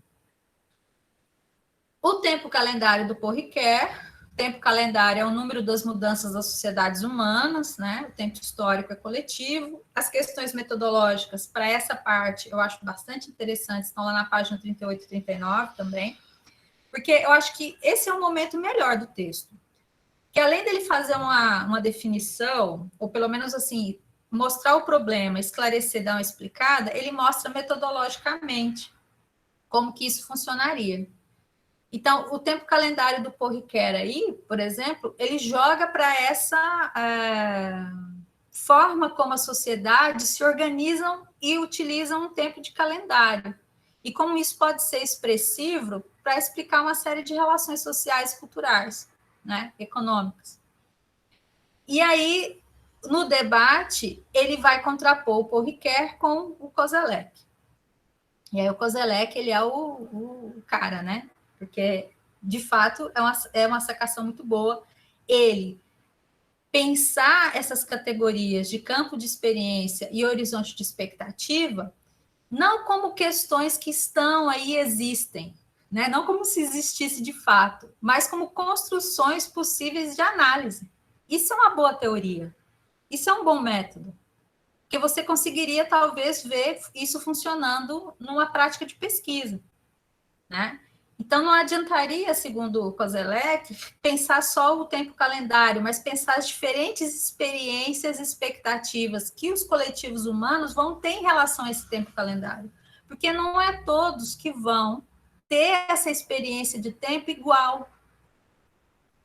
O tempo calendário do Paul Ricoeur. O tempo calendário é o número das mudanças das sociedades humanas, né? O tempo histórico é coletivo. As questões metodológicas, para essa parte, eu acho bastante interessantes, estão lá na página 38 e 39 também, porque eu acho que esse é o momento melhor do texto. Que além dele fazer uma definição, ou pelo menos assim, mostrar o problema, esclarecer, dar uma explicada, ele mostra metodologicamente como que isso funcionaria. Então, o tempo calendário do Paul Ricoeur aí, por exemplo, ele joga para essa forma como as sociedades se organizam e utilizam um tempo de calendário. E como isso pode ser expressivo para explicar uma série de relações sociais e culturais, né, econômicas. E aí, no debate, ele vai contrapor o Paul Ricoeur com o Koselleck. E aí o Koselleck, ele é o cara, né? Porque, de fato, é uma sacação muito boa. Ele pensar essas categorias de campo de experiência e horizonte de expectativa, não como questões que estão aí e existem, né? Não como se existisse de fato, mas como construções possíveis de análise. Isso é uma boa teoria. Isso é um bom método. Porque você conseguiria, talvez, ver isso funcionando numa prática de pesquisa, né? Então, não adiantaria, segundo o Koselleck, pensar só o tempo calendário, mas pensar as diferentes experiências e expectativas que os coletivos humanos vão ter em relação a esse tempo calendário. Porque não é todos que vão ter essa experiência de tempo igual.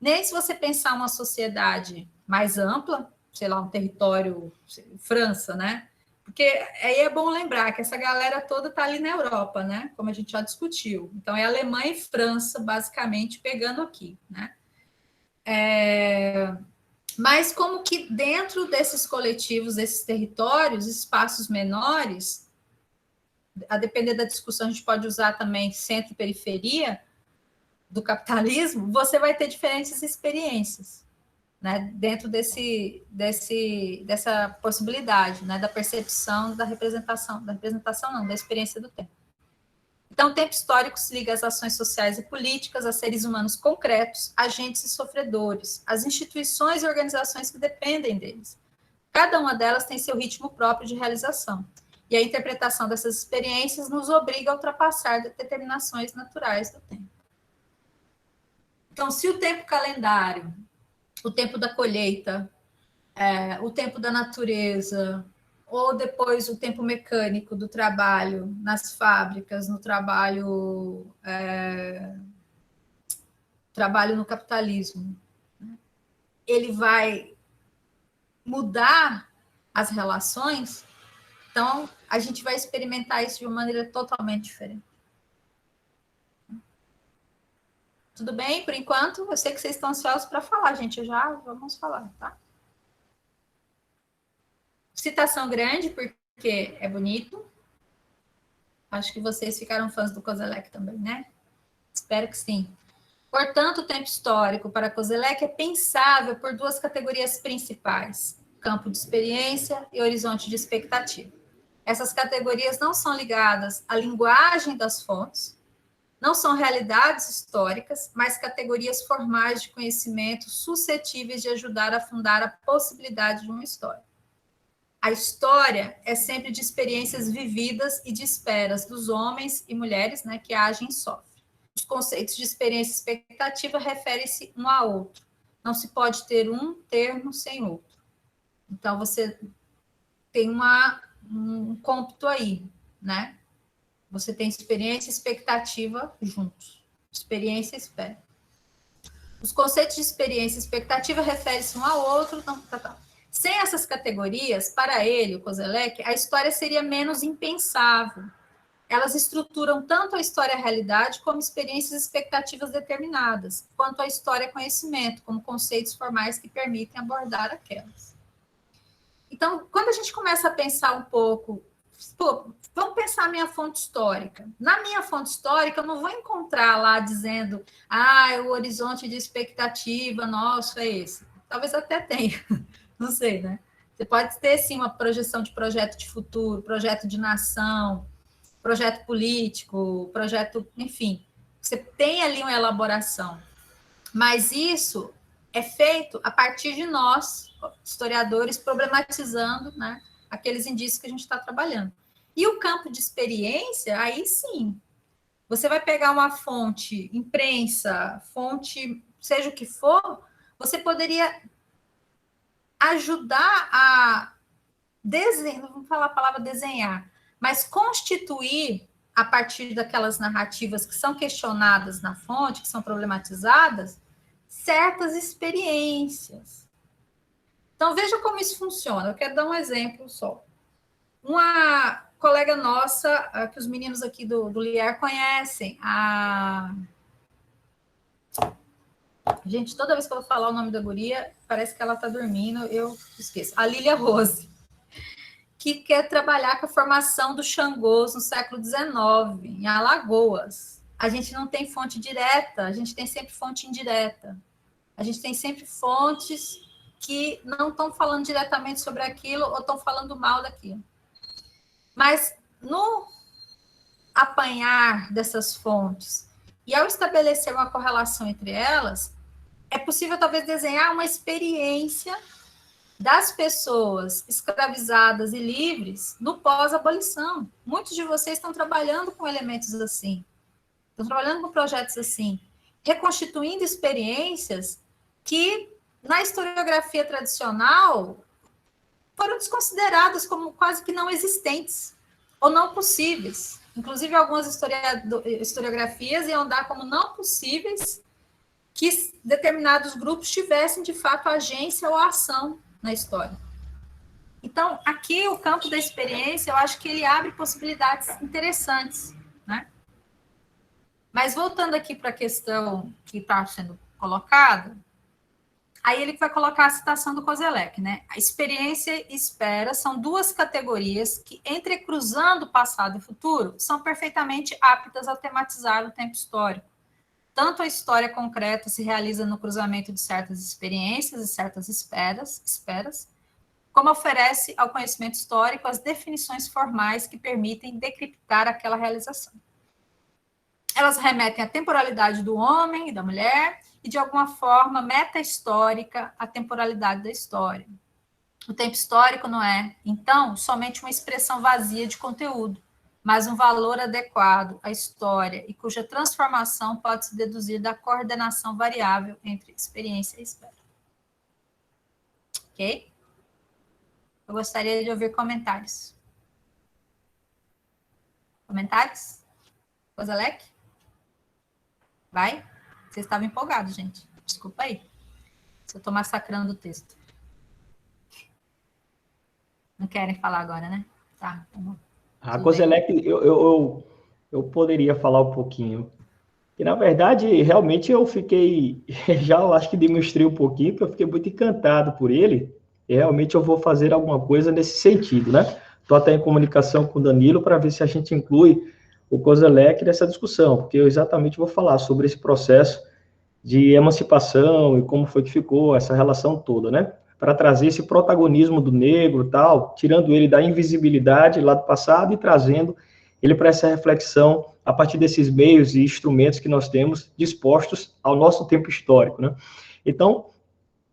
Nem se você pensar uma sociedade mais ampla, sei lá, um território, França, né? Porque aí é bom lembrar que essa galera toda está ali na Europa, né? Como a gente já discutiu. Então, é Alemanha e França, basicamente, pegando aqui, né? Mas como que dentro desses coletivos, desses territórios, espaços menores, a depender da discussão, a gente pode usar também centro e periferia do capitalismo, você vai ter diferentes experiências, né, dentro dessa possibilidade, né, da percepção, da representação não, da experiência do tempo. Então, o tempo histórico se liga às ações sociais e políticas, a seres humanos concretos, agentes e sofredores, às instituições e organizações que dependem deles. Cada uma delas tem seu ritmo próprio de realização, e a interpretação dessas experiências nos obriga a ultrapassar determinações naturais do tempo. Então, se o tempo calendário, o tempo da colheita, o tempo da natureza, ou depois o tempo mecânico do trabalho nas fábricas, no trabalho no capitalismo, né? Ele vai mudar as relações, então a gente vai experimentar isso de uma maneira totalmente diferente. Tudo bem, por enquanto? Eu sei que vocês estão ansiosos para falar, gente. Já vamos falar, tá? Citação grande, porque é bonito. Acho que vocês ficaram fãs do Koselleck também, né? Espero que sim. Portanto, o tempo histórico para Koselleck é pensável por duas categorias principais: campo de experiência e horizonte de expectativa. Essas categorias não são ligadas à linguagem das fontes, não são realidades históricas, mas categorias formais de conhecimento suscetíveis de ajudar a fundar a possibilidade de uma história. A história é sempre de experiências vividas e de esperas dos homens e mulheres, né, que agem e sofrem. Os conceitos de experiência e expectativa referem-se um a outro. Não se pode ter um termo sem outro. Então, você tem um cômputo aí, né? Você tem experiência e expectativa juntos. Experiência e espera. Os conceitos de experiência e expectativa referem-se um ao outro. Sem essas categorias, para ele, o Koselleck, a história seria menos impensável. Elas estruturam tanto a história-realidade como experiências e expectativas determinadas, quanto a história-conhecimento, como conceitos formais que permitem abordar aquelas. Então, quando a gente começa a pensar um pouco, pô, vamos pensar a minha fonte histórica. Na minha fonte histórica, eu não vou encontrar lá dizendo, o horizonte de expectativa nosso é esse. Talvez até tenha, não sei, né? Você pode ter, sim, uma projeção de projeto de futuro, projeto de nação, projeto político, projeto, enfim. Você tem ali uma elaboração. Mas isso é feito a partir de nós, historiadores, problematizando, né, aqueles indícios que a gente está trabalhando. E o campo de experiência, aí sim, você vai pegar uma fonte, imprensa, fonte, seja o que for, você poderia ajudar a desenhar, não vou falar a palavra desenhar, mas constituir, a partir daquelas narrativas que são questionadas na fonte, que são problematizadas, certas experiências. Então, veja como isso funciona. Eu quero dar um exemplo só. Uma colega nossa, que os meninos aqui do LIER conhecem, Gente, toda vez que eu vou falar o nome da guria, parece que ela está dormindo, eu esqueço. A Lília Rose, que quer trabalhar com a formação do Xangôs no século XIX, em Alagoas. A gente não tem fonte direta, a gente tem sempre fonte indireta. A gente tem sempre fontes que não estão falando diretamente sobre aquilo ou estão falando mal daquilo. Mas no apanhar dessas fontes e ao estabelecer uma correlação entre elas, é possível talvez desenhar uma experiência das pessoas escravizadas e livres no pós-abolição. Muitos de vocês estão trabalhando com elementos assim, estão trabalhando com projetos assim, reconstituindo experiências que, na historiografia tradicional, foram desconsideradas como quase que não existentes ou não possíveis. Inclusive, algumas historiografias iam dar como não possíveis que determinados grupos tivessem, de fato, agência ou ação na história. Então, aqui, o campo da experiência, eu acho que ele abre possibilidades interessantes, né? Mas, voltando aqui para a questão que está sendo colocada, aí ele vai colocar a citação do Koselleck, né? A experiência e espera são duas categorias que, entrecruzando passado e futuro, são perfeitamente aptas a tematizar o tempo histórico. Tanto a história concreta se realiza no cruzamento de certas experiências e certas esperas, como oferece ao conhecimento histórico as definições formais que permitem decriptar aquela realização. Elas remetem à temporalidade do homem e da mulher e, de alguma forma, meta-histórica à temporalidade da história. O tempo histórico não é, então, somente uma expressão vazia de conteúdo, mas um valor adequado à história e cuja transformação pode se deduzir da coordenação variável entre experiência e espera. Ok? Eu gostaria de ouvir comentários. Comentários? Koselleck? Vai? Vocês estavam empolgados, gente. Desculpa aí. Se eu estou massacrando o texto. Não querem falar agora, né? Tá, tá bom. A Koselleck, eu poderia falar um pouquinho. E, na verdade, realmente eu fiquei... Já eu acho que demonstrei um pouquinho, porque eu fiquei muito encantado por ele. E realmente eu vou fazer alguma coisa nesse sentido, né? Estou até em comunicação com o Danilo para ver se a gente inclui o Koselleck nessa discussão, porque eu exatamente vou falar sobre esse processo de emancipação e como foi que ficou essa relação toda, né? Para trazer esse protagonismo do negro, tal, tirando ele da invisibilidade lá do passado e trazendo ele para essa reflexão a partir desses meios e instrumentos que nós temos dispostos ao nosso tempo histórico, né? Então,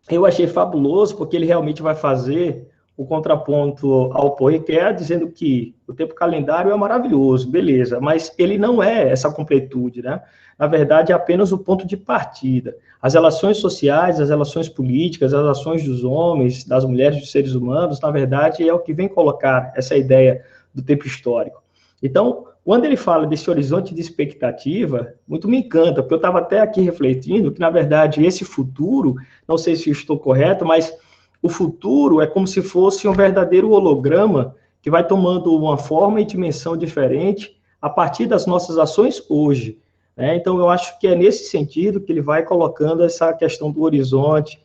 eu achei fabuloso, porque ele realmente vai fazer o contraponto ao Paul Ricoeur, dizendo que o tempo calendário é maravilhoso, beleza, mas ele não é essa completude, né? Na verdade, é apenas o ponto de partida. As relações sociais, as relações políticas, as relações dos homens, das mulheres, dos seres humanos, na verdade, é o que vem colocar essa ideia do tempo histórico. Então, quando ele fala desse horizonte de expectativa, muito me encanta, porque eu estava até aqui refletindo que, na verdade, esse futuro, não sei se eu estou correto, mas o futuro é como se fosse um verdadeiro holograma que vai tomando uma forma e dimensão diferente a partir das nossas ações hoje. Né? Então, eu acho que é nesse sentido que ele vai colocando essa questão do horizonte,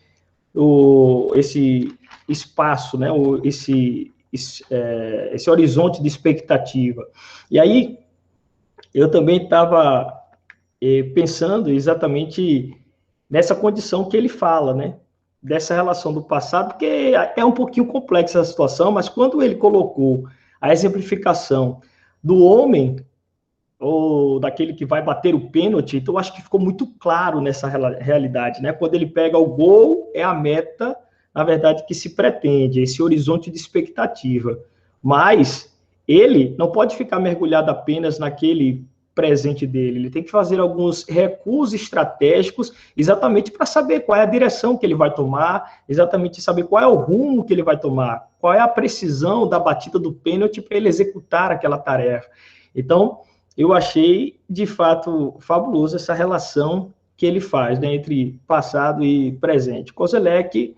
esse espaço, né, esse horizonte de expectativa. E aí, eu também estava pensando exatamente nessa condição que ele fala, né, dessa relação do passado, porque é um pouquinho complexa a situação, mas quando ele colocou a exemplificação do homem, ou daquele que vai bater o pênalti, então eu acho que ficou muito claro nessa realidade, né? Quando ele pega o gol, é a meta, na verdade, que se pretende, esse horizonte de expectativa. Mas ele não pode ficar mergulhado apenas naquele presente dele, ele tem que fazer alguns recursos estratégicos exatamente para saber qual é a direção que ele vai tomar, exatamente saber qual é o rumo que ele vai tomar, qual é a precisão da batida do pênalti para ele executar aquela tarefa. Então, eu achei, de fato, fabuloso essa relação que ele faz, né, entre passado e presente. Kozelek,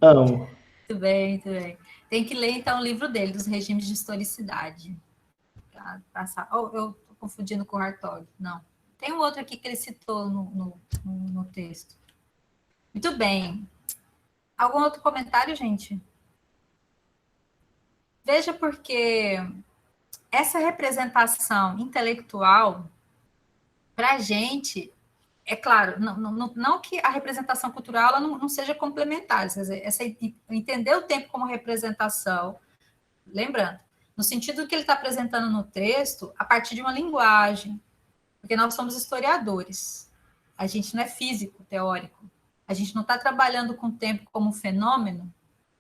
amo. Muito bem, muito bem. Tem que ler, então, o livro dele, dos regimes de historicidade. Eu estou confundindo com o Hartog. Não. Tem um outro aqui que ele citou no texto. Muito bem. Algum outro comentário, gente? Veja porque essa representação intelectual, para a gente, é claro, não que a representação cultural ela não seja complementar, entender o tempo como representação, lembrando, no sentido que ele está apresentando no texto, a partir de uma linguagem, porque nós somos historiadores, a gente não é físico, teórico, a gente não está trabalhando com o tempo como um fenômeno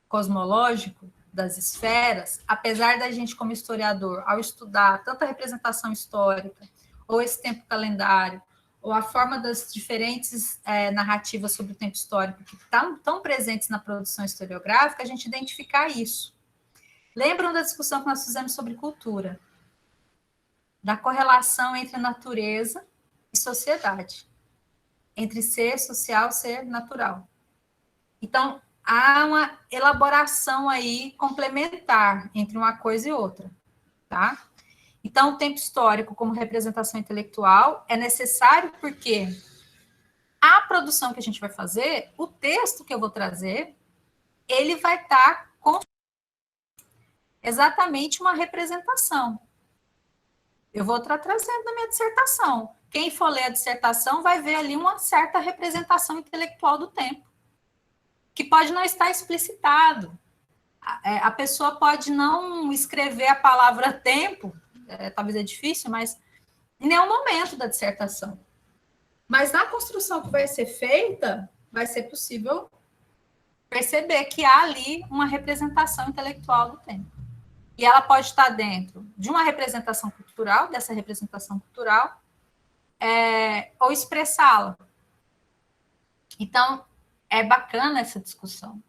cosmológico das esferas, apesar da gente, como historiador, ao estudar tanto a representação histórica, ou esse tempo calendário, ou a forma das diferentes narrativas sobre o tempo histórico que estão presentes na produção historiográfica, a gente identificar isso. Lembram da discussão que nós fizemos sobre cultura? Da correlação entre natureza e sociedade. Entre ser social e ser natural. Então, há uma elaboração aí complementar entre uma coisa e outra, tá? Então, o tempo histórico como representação intelectual é necessário porque a produção que a gente vai fazer, o texto que eu vou trazer, ele vai estar com exatamente uma representação. Eu vou estar trazendo na minha dissertação. Quem for ler a dissertação vai ver ali uma certa representação intelectual do tempo, que pode não estar explicitado. A pessoa pode não escrever a palavra tempo, talvez é difícil, mas em nenhum momento da dissertação. Mas na construção que vai ser feita, vai ser possível perceber que há ali uma representação intelectual do tempo. E ela pode estar dentro de uma representação cultural, dessa representação cultural, ou expressá-la. Então, é bacana essa discussão.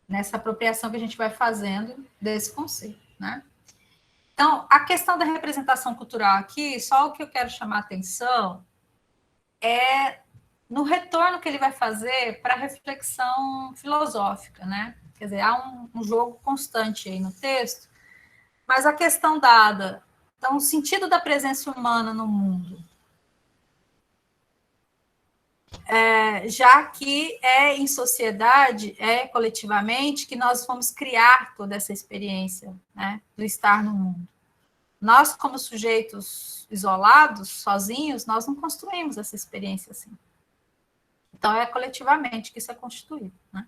Nessa apropriação que a gente vai fazendo desse conceito, né? Então, a questão da representação cultural aqui, só o que eu quero chamar a atenção é no retorno que ele vai fazer para a reflexão filosófica, né? Quer dizer, há um jogo constante aí no texto, mas a questão dada, então, o sentido da presença humana no mundo, já que é em sociedade, coletivamente, que nós vamos criar toda essa experiência, né, do estar no mundo. Nós, como sujeitos isolados, sozinhos, nós não construímos essa experiência assim. Então, é coletivamente que isso é constituído, né?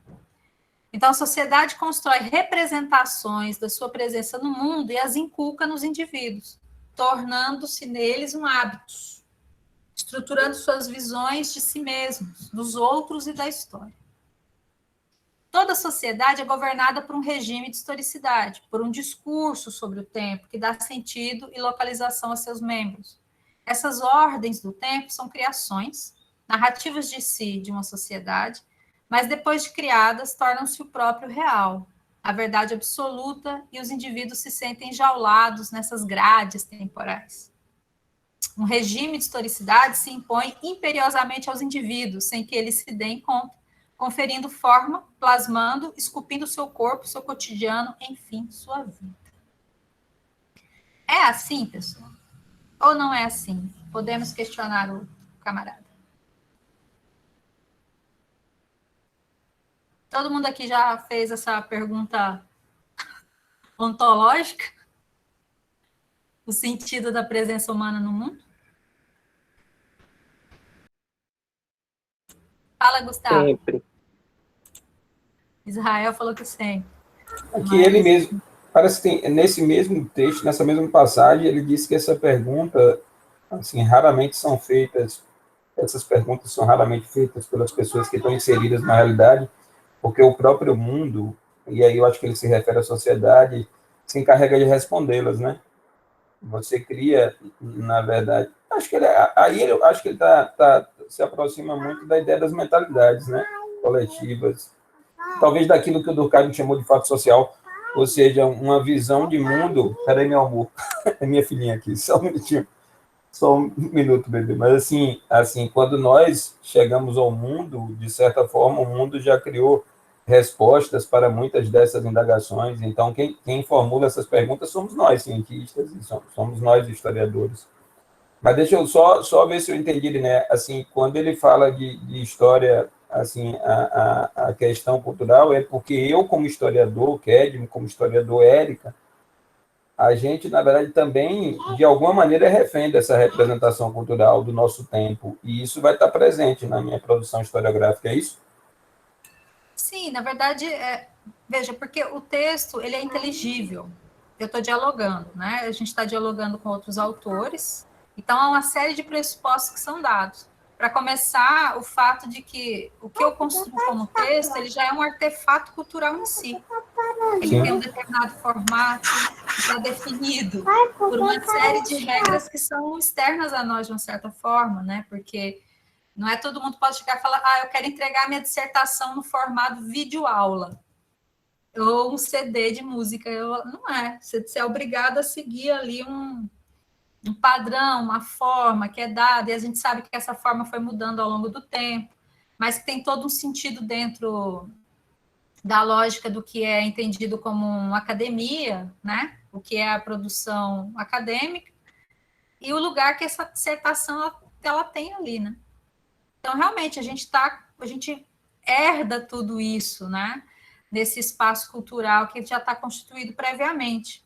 Então, a sociedade constrói representações da sua presença no mundo e as inculca nos indivíduos, tornando-se neles um hábito, estruturando suas visões de si mesmos, dos outros e da história. Toda sociedade é governada por um regime de historicidade, por um discurso sobre o tempo que dá sentido e localização a seus membros. Essas ordens do tempo são criações, narrativas de si, de uma sociedade, mas depois de criadas, tornam-se o próprio real, a verdade absoluta, e os indivíduos se sentem enjaulados nessas grades temporais. Um regime de historicidade se impõe imperiosamente aos indivíduos, sem que eles se deem conta, conferindo forma, plasmando, esculpindo seu corpo, seu cotidiano, enfim, sua vida. É assim, pessoal? Ou não é assim? Podemos questionar o camarada. Todo mundo aqui já fez essa pergunta ontológica? O sentido da presença humana no mundo? Fala, Gustavo. Sempre. Israel falou que sempre. Aqui ele mesmo, parece que tem, nesse mesmo texto, nessa mesma passagem, ele disse que essa pergunta, assim, raramente são feitas, essas perguntas são raramente feitas pelas pessoas que estão inseridas na realidade, porque o próprio mundo, e aí eu acho que ele se refere à sociedade, se encarrega de respondê-las, né? Você cria, na verdade, acho que ele, aí eu acho que ele se aproxima muito da ideia das mentalidades, né? Coletivas, talvez daquilo que o Durkheim chamou de fato social, ou seja, uma visão de mundo. Peraí, meu amor, é minha filhinha aqui, só um minutinho, só um minuto, bebê. Mas assim, quando nós chegamos ao mundo, de certa forma, o mundo já criou respostas para muitas dessas indagações. Então, quem formula essas perguntas somos nós, cientistas, e somos nós, historiadores. Mas deixa eu só ver se eu entendi, né? Assim, quando ele fala de história, assim, a questão cultural é porque eu, como historiador, Kedmo, como historiador, Érica, a gente, na verdade, também, de alguma maneira, é refém dessa representação cultural do nosso tempo. E isso vai estar presente na minha produção historiográfica, é isso? Sim, na verdade, veja, porque o texto ele é inteligível. Eu estou dialogando, né? A gente está dialogando com outros autores, então há uma série de pressupostos que são dados. Para começar, o fato de que o que eu construo como texto, ele já é um artefato cultural em si. Ele tem um determinado formato, está definido por uma série de regras que são externas a nós, de uma certa forma, né? Porque não é todo mundo pode chegar e falar, eu quero entregar minha dissertação no formato videoaula, ou um CD de música. Não é. Você é obrigado a seguir ali um padrão, uma forma que é dada, e a gente sabe que essa forma foi mudando ao longo do tempo, mas que tem todo um sentido dentro da lógica do que é entendido como uma academia, né? O que é a produção acadêmica, e o lugar que essa dissertação ela tem ali, né? Então, realmente, a gente herda tudo isso, né? Nesse espaço cultural que já está constituído previamente.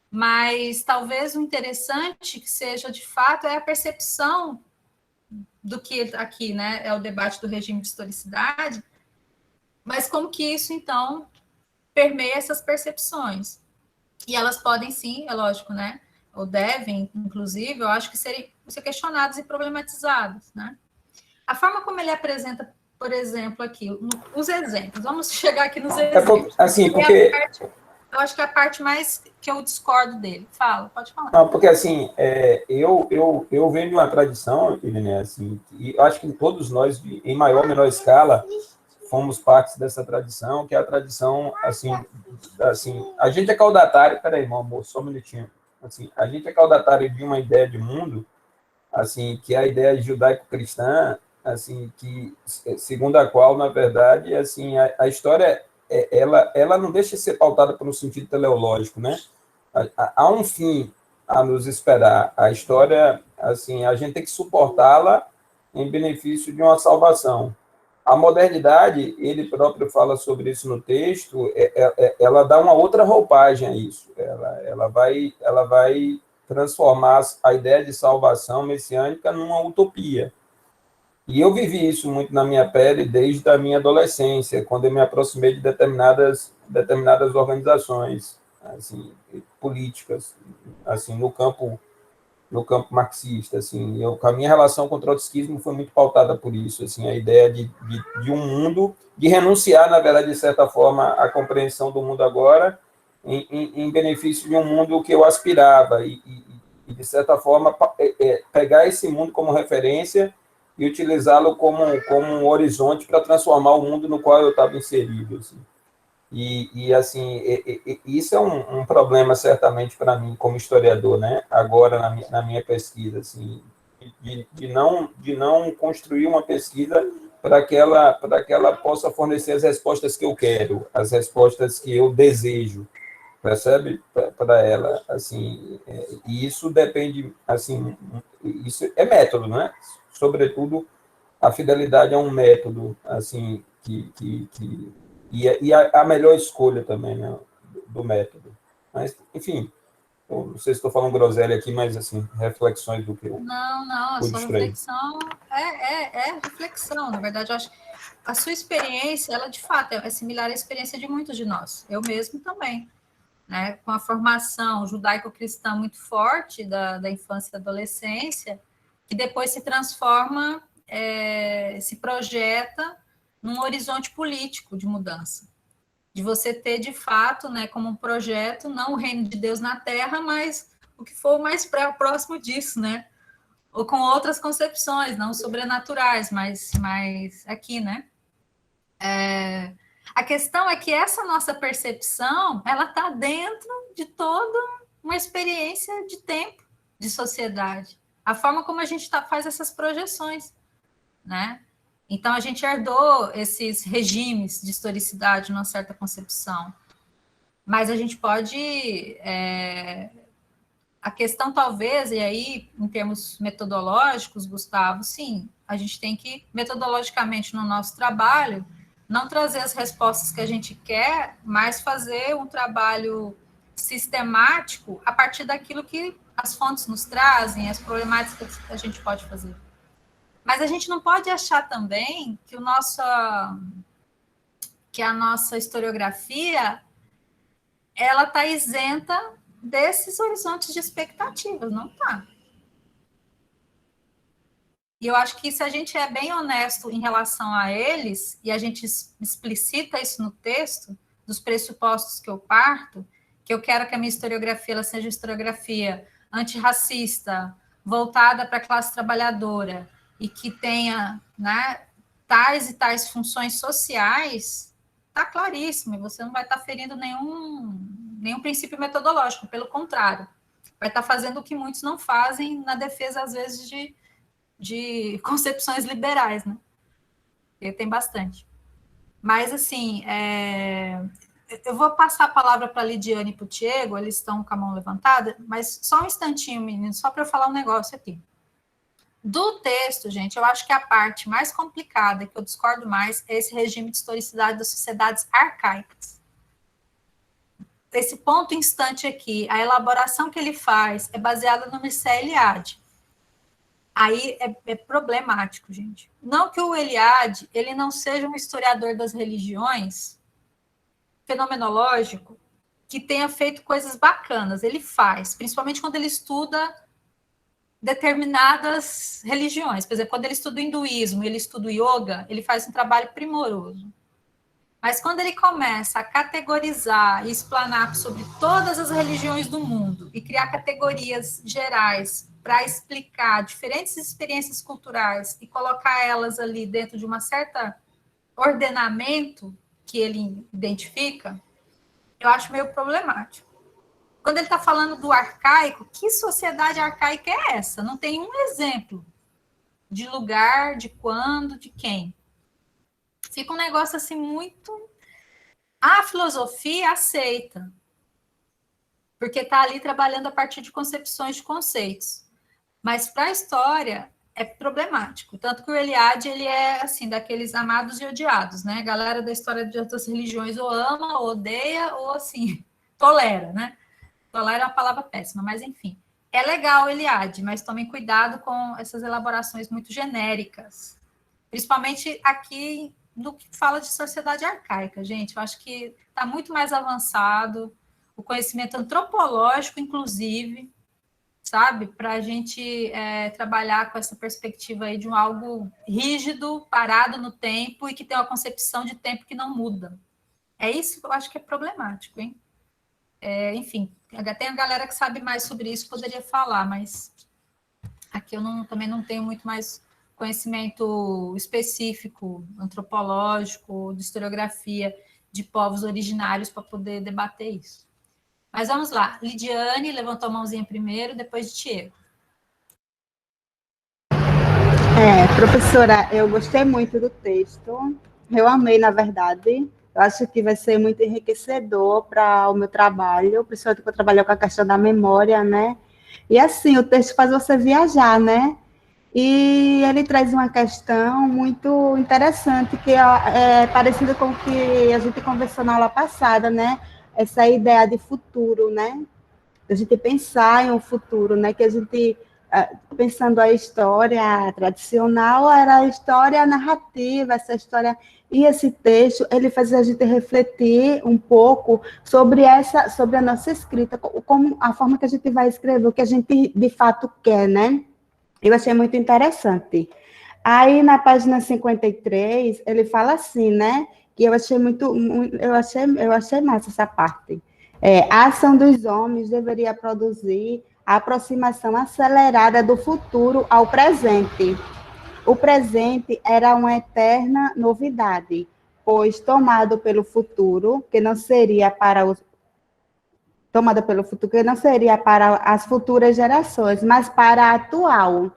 Mas talvez o interessante que seja, de fato, é a percepção do que aqui, né? É o debate do regime de historicidade, mas como que isso, então, permeia essas percepções. E elas podem, sim, é lógico, né? Ou devem, inclusive, eu acho que ser questionadas e problematizadas, né? A forma como ele apresenta, por exemplo, aqui, os exemplos, vamos chegar aqui nos exemplos. Assim, porque... Eu acho que é a parte mais que eu discordo dele. Pode falar. Não, porque assim, eu venho de uma tradição, Irene, assim, e eu acho que todos nós, em maior ou menor escala, fomos parte dessa tradição, que é a tradição, assim, a gente é caudatário, peraí, meu amor, só um minutinho, assim, a gente é caudatário de uma ideia de mundo, assim, que é a ideia judaico-cristã, assim, que, segundo a qual, na verdade, assim, a história, ela não deixa de ser pautada por um sentido teleológico, né? Há um fim a nos esperar. A história, assim, a gente tem que suportá-la em benefício de uma salvação. A modernidade, ele próprio fala sobre isso no texto, ela dá uma outra roupagem a isso. Ela vai transformar a ideia de salvação messiânica numa utopia. E eu vivi isso muito na minha pele desde a minha adolescência, quando eu me aproximei de determinadas organizações, assim, políticas, assim, no campo marxista, assim. A minha relação com o trotskismo foi muito pautada por isso, assim, a ideia de um mundo, de renunciar, na verdade, de certa forma, à compreensão do mundo agora, em benefício de um mundo que eu aspirava, e de certa forma, pegar esse mundo como referência e utilizá-lo como um horizonte para transformar o mundo no qual eu estava inserido, assim. Assim, isso é um problema, certamente, para mim, como historiador, né? Agora, na minha pesquisa, assim, de não construir uma pesquisa para que ela possa fornecer as respostas que eu quero, as respostas que eu desejo, percebe? Para ela, assim, e isso depende, assim, isso é método, né? Sobretudo, a fidelidade é um método, assim, que e a melhor escolha também, né, do método. Mas, enfim, eu não sei se estou falando groselha aqui, mas, assim, reflexões do que eu Não, a sua reflexão é reflexão. Na verdade, eu acho que a sua experiência, ela, de fato, é similar à experiência de muitos de nós. Eu mesmo também, né? Com a formação judaico-cristã muito forte da infância e adolescência, que depois se transforma, se projeta num horizonte político de mudança. De você ter, de fato, né, como um projeto, não o reino de Deus na Terra, mas o que for mais próximo disso, né? Ou com outras concepções, não sobrenaturais, mas aqui, né? A questão é que essa nossa percepção, ela está dentro de toda uma experiência de tempo, de sociedade. A forma como a gente faz essas projeções, né? Então, a gente herdou esses regimes de historicidade numa certa concepção. Mas a gente pode... a questão, talvez, e aí, em termos metodológicos, Gustavo, sim, a gente tem que, metodologicamente, no nosso trabalho, não trazer as respostas que a gente quer, mas fazer um trabalho sistemático a partir daquilo que as fontes nos trazem, as problemáticas que a gente pode fazer. Mas a gente não pode achar também que a nossa historiografia ela está isenta desses horizontes de expectativas, não está. E eu acho que se a gente é bem honesto em relação a eles, e a gente explicita isso no texto, dos pressupostos que eu parto, que eu quero que a minha historiografia ela seja historiografia antirracista, voltada para a classe trabalhadora, e que tenha, né, tais e tais funções sociais, está claríssimo, e você não vai estar ferindo nenhum princípio metodológico, pelo contrário, vai estar fazendo o que muitos não fazem na defesa, às vezes, de concepções liberais, né? E tem bastante. Mas, assim, eu vou passar a palavra para a Lidiane e para o Diego, eles estão com a mão levantada, mas só um instantinho, meninos, só para eu falar um negócio aqui. Do texto, gente, eu acho que a parte mais complicada, que eu discordo mais, é esse regime de historicidade das sociedades arcaicas. Esse ponto instante aqui, a elaboração que ele faz é baseada no Mircea Eliade. Aí é problemático, gente. Não que o Eliade ele não seja um historiador das religiões fenomenológico que tenha feito coisas bacanas. Ele faz, principalmente quando ele estuda determinadas religiões. Por exemplo, quando ele estuda o hinduísmo, ele estuda o yoga, ele faz um trabalho primoroso. Mas quando ele começa a categorizar e explanar sobre todas as religiões do mundo e criar categorias gerais para explicar diferentes experiências culturais e colocar elas ali dentro de uma certa ordenamento que ele identifica, eu acho meio problemático. Quando ele está falando do arcaico, que sociedade arcaica é essa? Não tem um exemplo de lugar, de quando, de quem. Fica um negócio assim muito... A filosofia aceita, porque está ali trabalhando a partir de concepções de conceitos. Mas para a história é problemático. Tanto que o Eliade, ele é assim, daqueles amados e odiados, né? A galera da história de outras religiões ou ama, ou odeia, ou assim, tolera, né? Tolera é uma palavra péssima, mas enfim. É legal o Eliade, mas tomem cuidado com essas elaborações muito genéricas. Principalmente aqui no que fala de sociedade arcaica, gente. Eu acho que está muito mais avançado, o conhecimento antropológico, inclusive, sabe? Para a gente trabalhar com essa perspectiva aí de algo rígido, parado no tempo e que tem uma concepção de tempo que não muda. É isso que eu acho que é problemático, hein? Enfim, tem a galera que sabe mais sobre isso, poderia falar, mas aqui eu também não tenho muito mais conhecimento específico, antropológico, de historiografia de povos originários para poder debater isso. Mas vamos lá. Lidiane levantou a mãozinha primeiro, depois de Diego. Professora, eu gostei muito do texto. Eu amei, na verdade. Eu acho que vai ser muito enriquecedor para o meu trabalho, principalmente porque eu trabalho com a questão da memória, né? E assim, o texto faz você viajar, né? E ele traz uma questão muito interessante, que é parecida com o que a gente conversou na aula passada, né? Essa ideia de futuro, né? A gente pensar em um futuro, né? Que a gente, pensando a história tradicional, era a história narrativa, essa história. E esse texto, ele faz a gente refletir um pouco sobre sobre a nossa escrita, como a forma que a gente vai escrever, o que a gente de fato quer, né? Eu achei muito interessante. Aí, na página 53, ele fala assim, né? Que eu achei eu achei massa essa parte. A ação dos homens deveria produzir a aproximação acelerada do futuro ao presente. O presente era uma eterna novidade, pois tomado pelo futuro, que não seria para os tomada pelo futuro, que não seria para as futuras gerações, mas para a atual.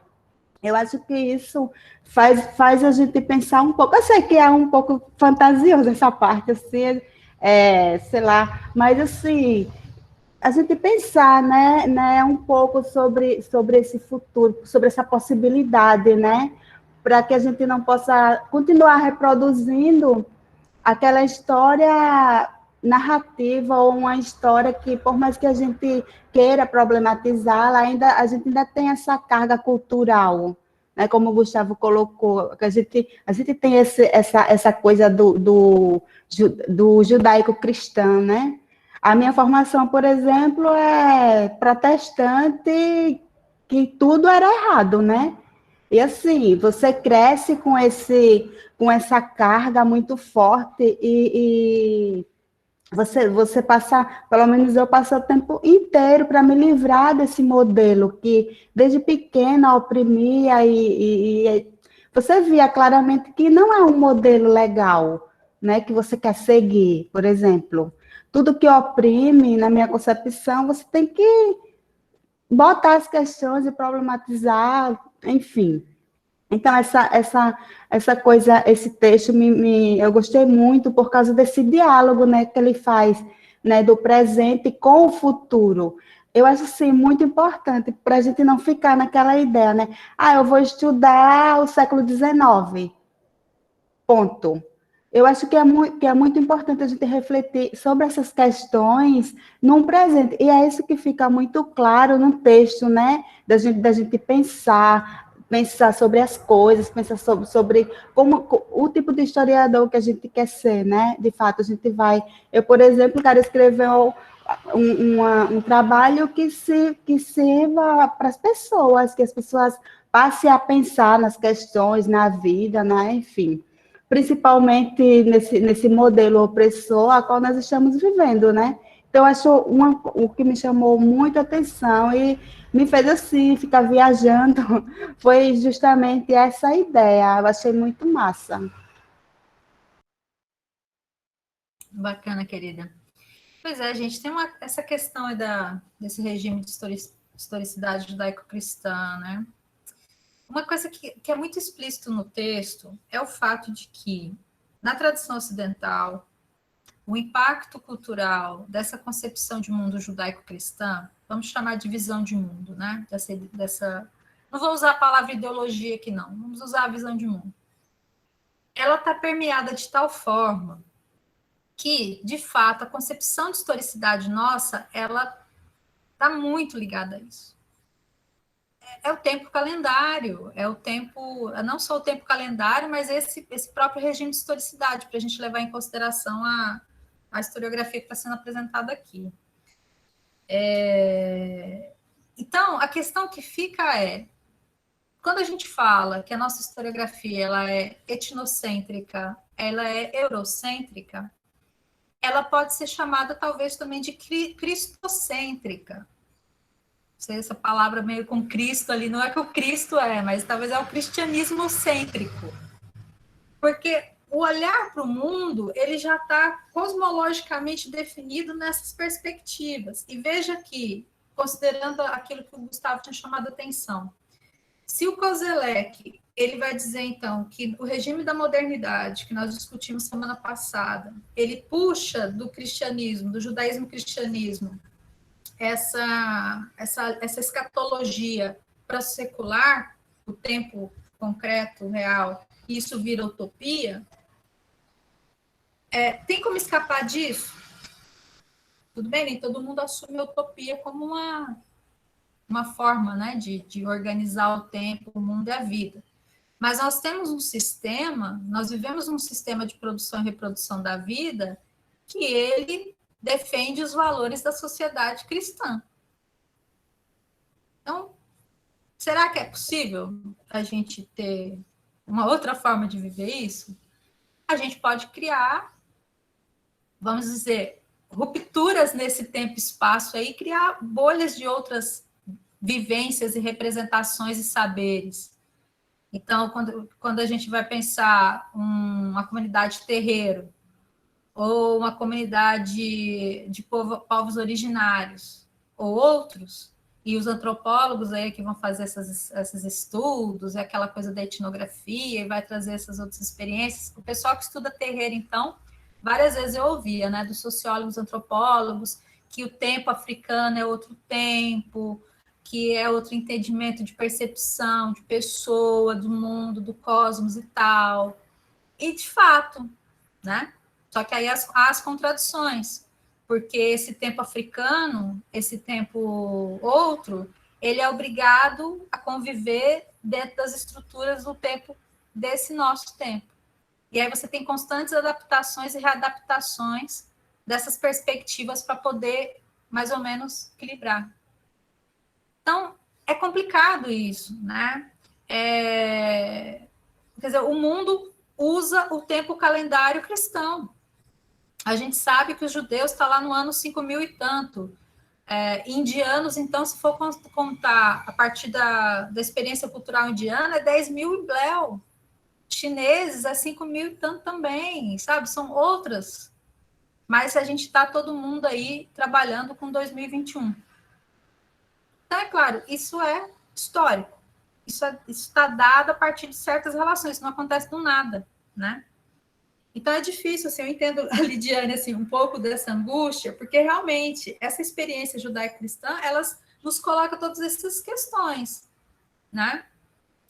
Eu acho que isso faz a gente pensar um pouco. Eu sei que é um pouco fantasioso essa parte, assim, sei lá, mas assim, a gente pensar, né, um pouco sobre esse futuro, sobre essa possibilidade, né, para que a gente não possa continuar reproduzindo aquela história narrativa ou uma história que, por mais que a gente queira problematizá-la, a gente ainda tem essa carga cultural, né? Como o Gustavo colocou, que a gente tem essa coisa do judaico-cristão, né? A minha formação, por exemplo, é protestante, que tudo era errado, né? E assim, você cresce com essa carga muito forte e você passa, pelo menos eu passo o tempo inteiro para me livrar desse modelo que desde pequena oprimia e você via claramente que não é um modelo legal, né, que você quer seguir, por exemplo. Tudo que oprime, na minha concepção, você tem que botar as questões e problematizar, enfim. Então, essa coisa, esse texto, eu gostei muito por causa desse diálogo, né, que ele faz, né, do presente com o futuro. Eu acho, assim, muito importante para a gente não ficar naquela ideia, né? Ah, eu vou estudar o século XIX, ponto. Eu acho que é muito importante a gente refletir sobre essas questões num presente. E é isso que fica muito claro no texto, né? Da gente pensar sobre as coisas, pensar sobre como o tipo de historiador que a gente quer ser, né? De fato, a gente vai. Eu, por exemplo, quero escrever um trabalho que sirva para as pessoas, que as pessoas passem a pensar nas questões, na vida, né? Enfim, principalmente nesse modelo opressor a qual nós estamos vivendo, né? Então, acho o que me chamou muito a atenção e me fez assim, ficar viajando, foi justamente essa ideia. Eu achei muito massa. Bacana, querida. Pois é, gente, tem essa questão aí desse regime de historicidade judaico-cristã, né? Uma coisa que é muito explícito no texto é o fato de que, na tradição ocidental, o impacto cultural dessa concepção de mundo judaico-cristã, vamos chamar de visão de mundo, né? Não vou usar a palavra ideologia aqui, não. Vamos usar a visão de mundo. Ela está permeada de tal forma que, de fato, a concepção de historicidade nossa, ela está muito ligada a isso. É o tempo calendário, é o tempo, não só o tempo calendário, mas esse próprio regime de historicidade, para a gente levar em consideração a historiografia que está sendo apresentada aqui. Então, a questão que fica é, quando a gente fala que a nossa historiografia ela é etnocêntrica, ela é eurocêntrica, ela pode ser chamada talvez também de cristocêntrica. Não sei, essa palavra meio com Cristo ali, não é que o Cristo mas talvez é o cristianismo cêntrico. Porque o olhar para o mundo, ele já está cosmologicamente definido nessas perspectivas. E veja que, considerando aquilo que o Gustavo tinha chamado a atenção, se o Kozelek, ele vai dizer, então, que o regime da modernidade, que nós discutimos semana passada, ele puxa do cristianismo, do judaísmo-cristianismo, essa escatologia para o secular, o tempo concreto, real, e isso vira utopia, tem como escapar disso? Tudo bem, nem todo mundo assume a utopia como uma forma, né, de organizar o tempo, o mundo e a vida. Mas nós temos um sistema, nós vivemos um sistema de produção e reprodução da vida que ele defende os valores da sociedade cristã. Então, será que é possível a gente ter uma outra forma de viver isso? A gente pode criar, vamos dizer, rupturas nesse tempo e espaço aí, criar bolhas de outras vivências e representações e saberes. Então, quando a gente vai pensar uma comunidade terreiro, ou uma comunidade de povos originários, ou outros, e os antropólogos aí que vão fazer esses estudos, e aquela coisa da etnografia, e vai trazer essas outras experiências. O pessoal que estuda terreiro, então, várias vezes eu ouvia, né, dos sociólogos, antropólogos, que o tempo africano é outro tempo, que é outro entendimento de percepção, de pessoa, do mundo, do cosmos e tal. E, de fato, né? Só que aí há as contradições, porque esse tempo africano, esse tempo outro, ele é obrigado a conviver dentro das estruturas do tempo desse nosso tempo. E aí você tem constantes adaptações e readaptações dessas perspectivas para poder, mais ou menos, equilibrar. Então, é complicado isso, né? Quer dizer, o mundo usa o tempo calendário cristão. A gente sabe que os judeus estão lá no ano 5.000 e tanto. Indianos, então, se for contar a partir da experiência cultural indiana, é 10.000 e bléu. Chineses é 5.000 e tanto também, sabe? São outras. Mas a gente está todo mundo aí trabalhando com 2021. Então, é claro, isso é histórico. Isso está dado a partir de certas relações, isso não acontece do nada, né? Então, é difícil, assim, eu entendo a Lidiane, assim, um pouco dessa angústia, porque, realmente, essa experiência judaico-cristã, elas nos coloca todas essas questões, né?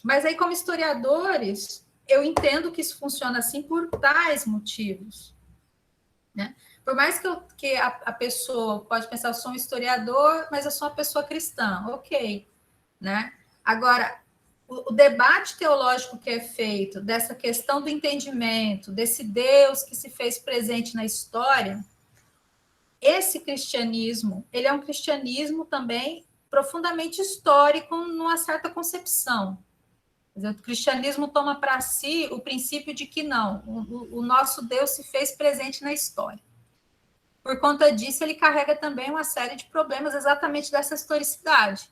Mas aí, como historiadores, eu entendo que isso funciona assim por tais motivos, né? Por mais que a pessoa pode pensar, eu sou um historiador, mas eu sou uma pessoa cristã, ok, né? Agora, o debate teológico que é feito dessa questão do entendimento, desse Deus que se fez presente na história, esse cristianismo, ele é um cristianismo também profundamente histórico numa certa concepção. Quer dizer, o cristianismo toma para si o princípio de que não, o nosso Deus se fez presente na história. Por conta disso, ele carrega também uma série de problemas exatamente dessa historicidade.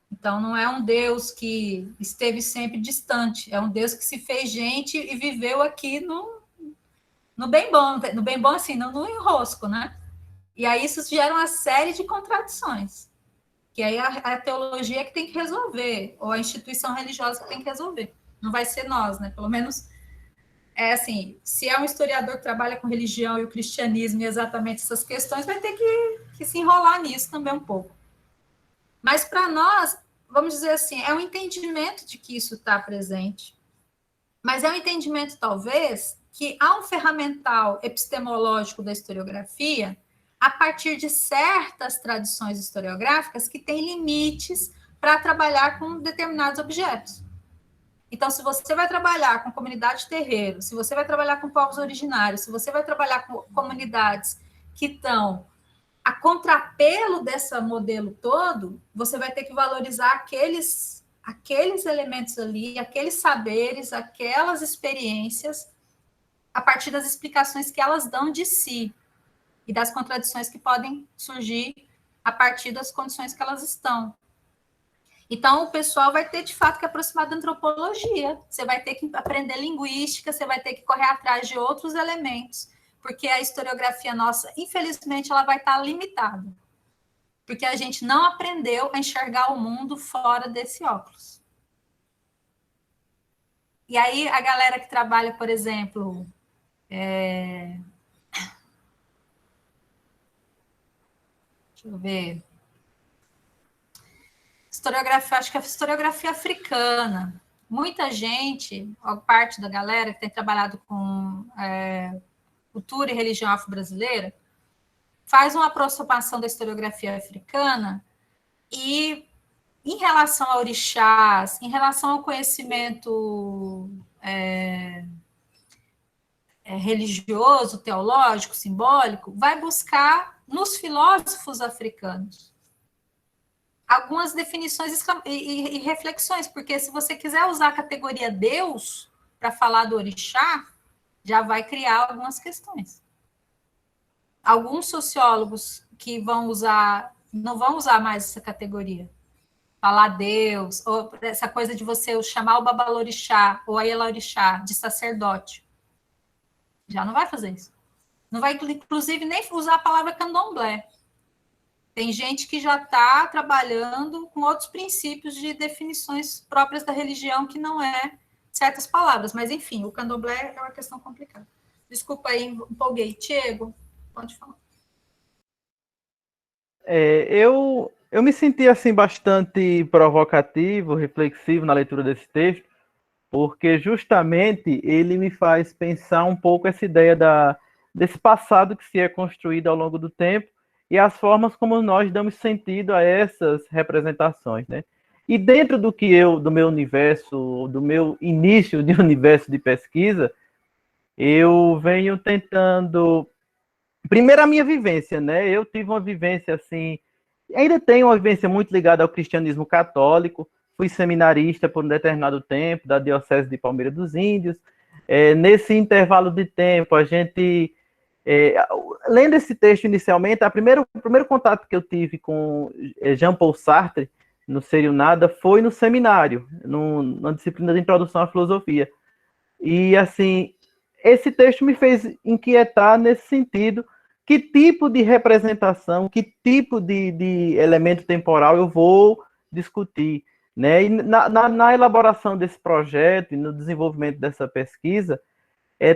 Então, não é um Deus que esteve sempre distante, é um Deus que se fez gente e viveu aqui no bem bom assim, no enrosco, né? E aí isso gera uma série de contradições, que aí a teologia é que tem que resolver, ou a instituição religiosa que tem que resolver. Não vai ser nós, né? Pelo menos, assim, se é um historiador que trabalha com religião e o cristianismo e exatamente essas questões, vai ter que se enrolar nisso também um pouco. Mas para nós, vamos dizer assim, é um entendimento de que isso está presente, mas é um entendimento, talvez, que há um ferramental epistemológico da historiografia a partir de certas tradições historiográficas que têm limites para trabalhar com determinados objetos. Então, se você vai trabalhar com comunidade terreiro, se você vai trabalhar com povos originários, se você vai trabalhar com comunidades que estão a contrapelo desse modelo todo, você vai ter que valorizar aqueles elementos ali, aqueles saberes, aquelas experiências, a partir das explicações que elas dão de si e das contradições que podem surgir a partir das condições que elas estão. Então, o pessoal vai ter, de fato, que aproximar da antropologia, você vai ter que aprender linguística, você vai ter que correr atrás de outros elementos, porque a historiografia nossa, infelizmente, ela vai estar limitada, porque a gente não aprendeu a enxergar o mundo fora desse óculos. E aí, a galera que trabalha, por exemplo, deixa eu ver, historiografia, acho que a historiografia africana. Muita gente, parte da galera que tem trabalhado com cultura e religião afro-brasileira, faz uma aproximação da historiografia africana e, em relação a orixás, em relação ao conhecimento religioso, teológico, simbólico, vai buscar nos filósofos africanos algumas definições e reflexões, porque se você quiser usar a categoria Deus para falar do orixá, já vai criar algumas questões. Alguns sociólogos que não vão usar mais essa categoria. Falar Deus, ou essa coisa de você chamar o babalorixá ou a Ielorixá de sacerdote. Já não vai fazer isso. Não vai, inclusive, nem usar a palavra candomblé. Tem gente que já está trabalhando com outros princípios de definições próprias da religião, que não é certas palavras. Mas, enfim, o candomblé é uma questão complicada. Desculpa aí, empolguei. Tiago, pode falar. Eu me senti assim bastante provocativo, reflexivo na leitura desse texto, porque justamente ele me faz pensar um pouco essa ideia desse passado que se é construído ao longo do tempo e as formas como nós damos sentido a essas representações, né? E dentro do meu universo, do meu início de universo de pesquisa, eu venho tentando... Primeiro, a minha vivência, né? Eu tive uma vivência assim... Ainda tenho uma vivência muito ligada ao cristianismo católico. Fui seminarista por um determinado tempo, da Diocese de Palmeira dos Índios. Nesse intervalo de tempo, a gente... lendo esse texto inicialmente, o primeiro contato que eu tive com Jean-Paul Sartre, no Ser e o Nada, foi no seminário, na disciplina de Introdução à Filosofia. E, assim, esse texto me fez inquietar nesse sentido: que tipo de representação, que tipo de elemento temporal eu vou discutir, né? E na elaboração desse projeto e no desenvolvimento dessa pesquisa,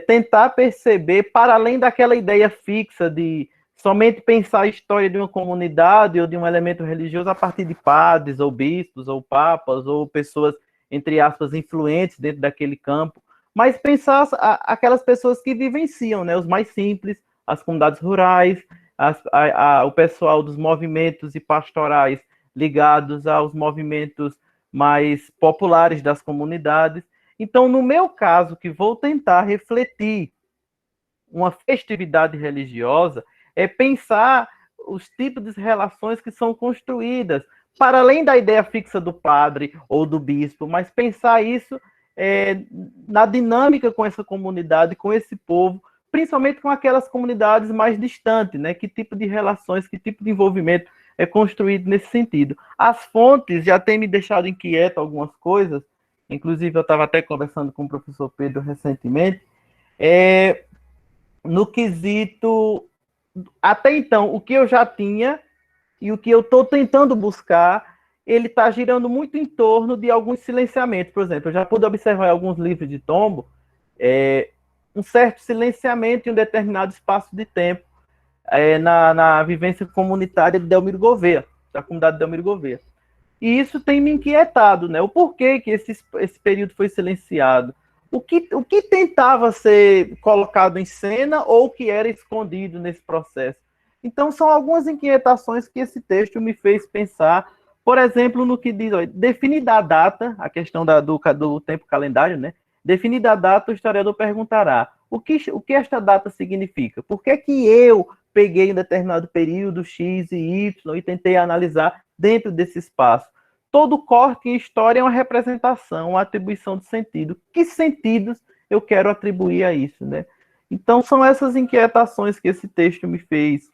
tentar perceber, para além daquela ideia fixa de somente pensar a história de uma comunidade ou de um elemento religioso a partir de padres, ou bispos, ou papas, ou pessoas, entre aspas, influentes dentro daquele campo, mas pensar aquelas pessoas que vivenciam, né, os mais simples, as comunidades rurais, o pessoal dos movimentos e pastorais ligados aos movimentos mais populares das comunidades. Então, no meu caso, que vou tentar refletir uma festividade religiosa, é pensar os tipos de relações que são construídas, para além da ideia fixa do padre ou do bispo, mas pensar isso na dinâmica com essa comunidade, com esse povo, principalmente com aquelas comunidades mais distantes, né? Que tipo de relações, que tipo de envolvimento é construído nesse sentido. As fontes já têm me deixado inquieto algumas coisas, inclusive eu estava até conversando com o professor Pedro recentemente, no quesito, até então, o que eu já tinha e o que eu estou tentando buscar, ele está girando muito em torno de alguns silenciamentos. Por exemplo, eu já pude observar em alguns livros de Tombo um certo silenciamento em um determinado espaço de tempo na vivência comunitária de Delmiro Gouveia, da comunidade de Delmiro Gouveia. E isso tem me inquietado, né? O porquê que esse período foi silenciado. O que tentava ser colocado em cena ou o que era escondido nesse processo. Então, são algumas inquietações que esse texto me fez pensar, por exemplo, no que diz, definida a data, a questão do tempo calendário, né? Definida a data, o historiador perguntará, o que esta data significa? Por que que eu peguei um determinado período, X e Y, e tentei analisar dentro desse espaço? Todo corte em história é uma representação, uma atribuição de sentido. Que sentidos eu quero atribuir a isso, né? Então, são essas inquietações que esse texto me fez.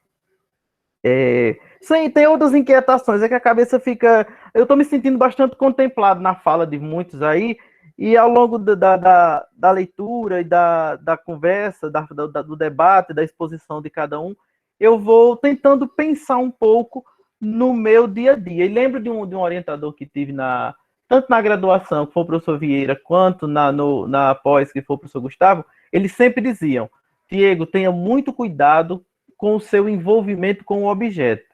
Sim, tem outras inquietações, que a cabeça fica... Eu estou me sentindo bastante contemplado na fala de muitos aí, e ao longo da leitura e da conversa, do debate, da exposição de cada um, eu vou tentando pensar um pouco no meu dia a dia. E lembro de um orientador que tive tanto na graduação, que foi o professor Vieira, quanto na pós, que foi o professor Gustavo, eles sempre diziam: Diego, tenha muito cuidado com o seu envolvimento com o objeto.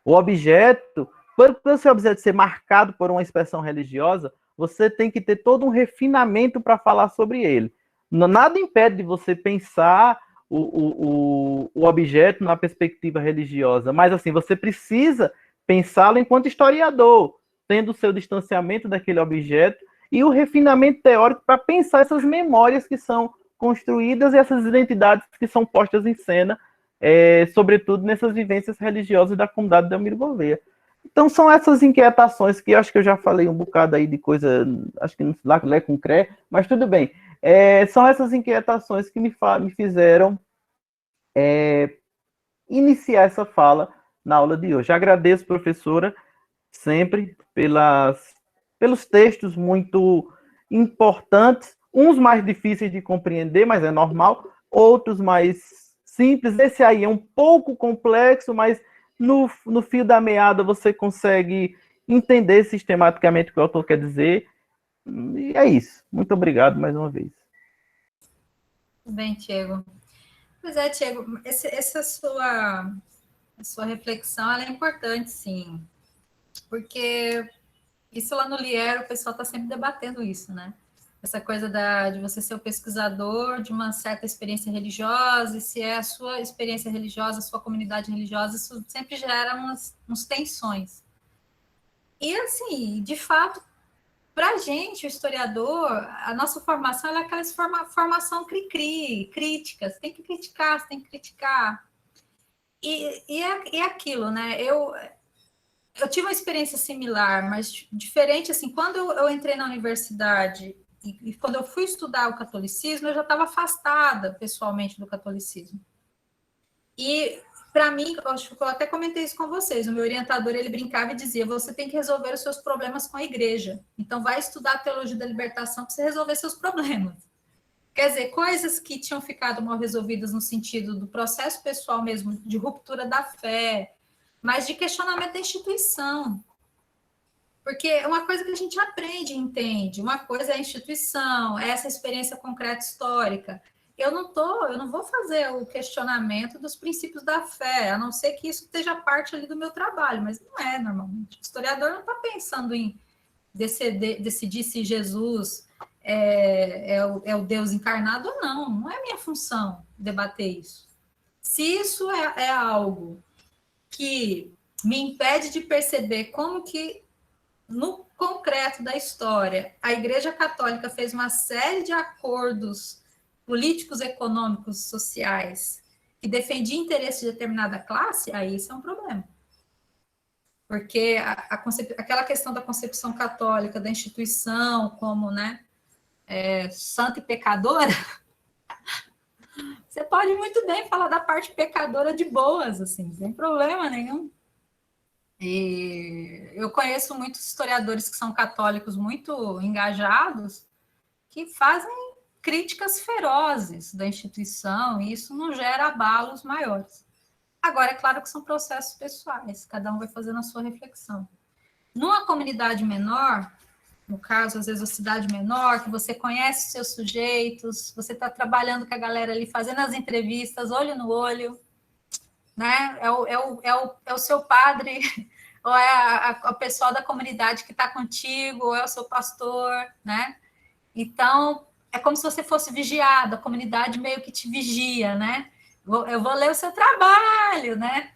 O objeto para o seu objeto ser marcado por uma expressão religiosa, você tem que ter todo um refinamento para falar sobre ele. Nada impede de você pensar o objeto na perspectiva religiosa, mas assim, você precisa pensá-lo enquanto historiador, tendo o seu distanciamento daquele objeto e o refinamento teórico para pensar essas memórias que são construídas e essas identidades que são postas em cena, sobretudo nessas vivências religiosas da comunidade de Delmiro Gouveia. Então, são essas inquietações que eu acho que eu já falei um bocado aí de coisa, acho que lá com cré, mas tudo bem. São essas inquietações que me fizeram iniciar essa fala na aula de hoje. Agradeço, professora, sempre pelos textos muito importantes, uns mais difíceis de compreender, mas é normal, outros mais simples. Esse aí é um pouco complexo, mas no fio da meada você consegue entender sistematicamente o que o autor quer dizer. E é isso. Muito obrigado mais uma vez. Tudo bem, Tiago. Pois é, Tiago, essa sua reflexão ela é importante, sim, porque isso lá no Lier, o pessoal está sempre debatendo isso, né? Essa coisa de você ser o pesquisador de uma certa experiência religiosa, e se é a sua experiência religiosa, a sua comunidade religiosa, isso sempre gera uns tensões. E, assim, de fato, para a gente, o historiador, a nossa formação é aquela formação cri-cri, crítica, você tem que criticar, você tem que criticar. E é aquilo, né? Eu tive uma experiência similar, mas diferente, assim, quando eu entrei na universidade e quando eu fui estudar o catolicismo, eu já estava afastada pessoalmente do catolicismo. E, para mim, acho que eu até comentei isso com vocês, o meu orientador, ele brincava e dizia, você tem que resolver os seus problemas com a igreja. Então, vai estudar a teologia da libertação para você resolver seus problemas. Quer dizer, coisas que tinham ficado mal resolvidas no sentido do processo pessoal mesmo, de ruptura da fé, mas de questionamento da instituição. Porque é uma coisa que a gente aprende e entende. Uma coisa é a instituição, é essa experiência concreta histórica. Eu não vou fazer o questionamento dos princípios da fé, a não ser que isso esteja parte ali do meu trabalho, mas não é normalmente. O historiador não está pensando em decidir se Jesus é o Deus encarnado ou não. Não é minha função debater isso. Se isso é algo que me impede de perceber como que, no concreto da história, a Igreja Católica fez uma série de acordos políticos, econômicos, sociais, que defendiam interesses de determinada classe, aí isso é um problema. Porque aquela questão da concepção católica, da instituição como, né, santa e pecadora, você pode muito bem falar da parte pecadora de boas, assim, sem problema nenhum. E eu conheço muitos historiadores que são católicos muito engajados, que fazem críticas ferozes da instituição, e isso não gera abalos maiores. Agora, é claro que são processos pessoais, cada um vai fazendo a sua reflexão. Numa comunidade menor, no caso, às vezes, a cidade menor, que você conhece os seus sujeitos, você está trabalhando com a galera ali, fazendo as entrevistas, olho no olho, né? É o seu padre, ou é o pessoal da comunidade que está contigo, ou é o seu pastor, né? Então, é como se você fosse vigiado, a comunidade meio que te vigia, né? Eu vou ler o seu trabalho, né?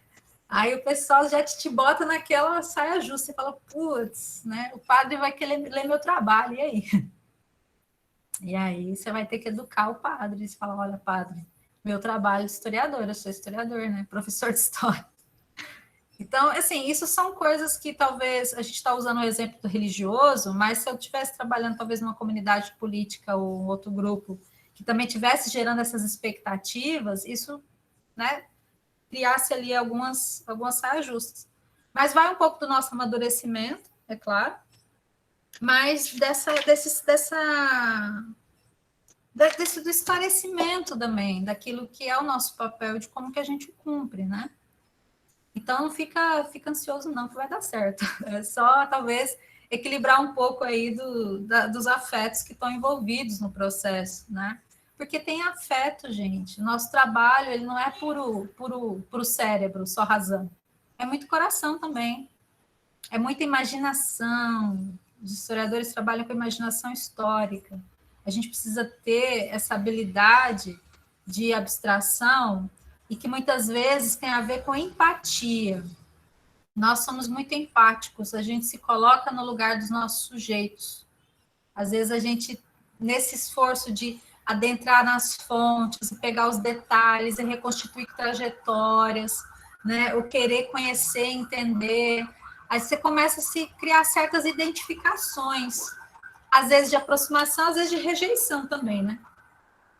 Aí o pessoal já te bota naquela saia justa, você fala, putz, né? O padre vai querer ler meu trabalho, e aí? E aí você vai ter que educar o padre, você fala, olha, padre, meu trabalho de historiador, eu sou historiador, né? Professor de história. Então, assim, isso são coisas que talvez a gente está usando o exemplo do religioso, mas se eu estivesse trabalhando talvez numa comunidade política ou outro grupo que também estivesse gerando essas expectativas, isso, né, criasse ali algumas saias justas. Mas vai um pouco do nosso amadurecimento, é claro, mas do esclarecimento também, daquilo que é o nosso papel, de como que a gente cumpre, né? Então, não fica ansioso não, que vai dar certo. É só, talvez, equilibrar um pouco aí dos afetos que estão envolvidos no processo, né? Porque tem afeto, gente. Nosso trabalho, ele não é puro cérebro, só razão. É muito coração também. é muita imaginação. Os historiadores trabalham com imaginação histórica. A gente precisa ter essa habilidade de abstração e que muitas vezes tem a ver com empatia. Nós somos muito empáticos, a gente se coloca no lugar dos nossos sujeitos. Às vezes a gente, nesse esforço de adentrar nas fontes, pegar os detalhes e reconstituir trajetórias, né? O querer conhecer, entender, aí você começa a se criar certas identificações, às vezes de aproximação, às vezes de rejeição também, né?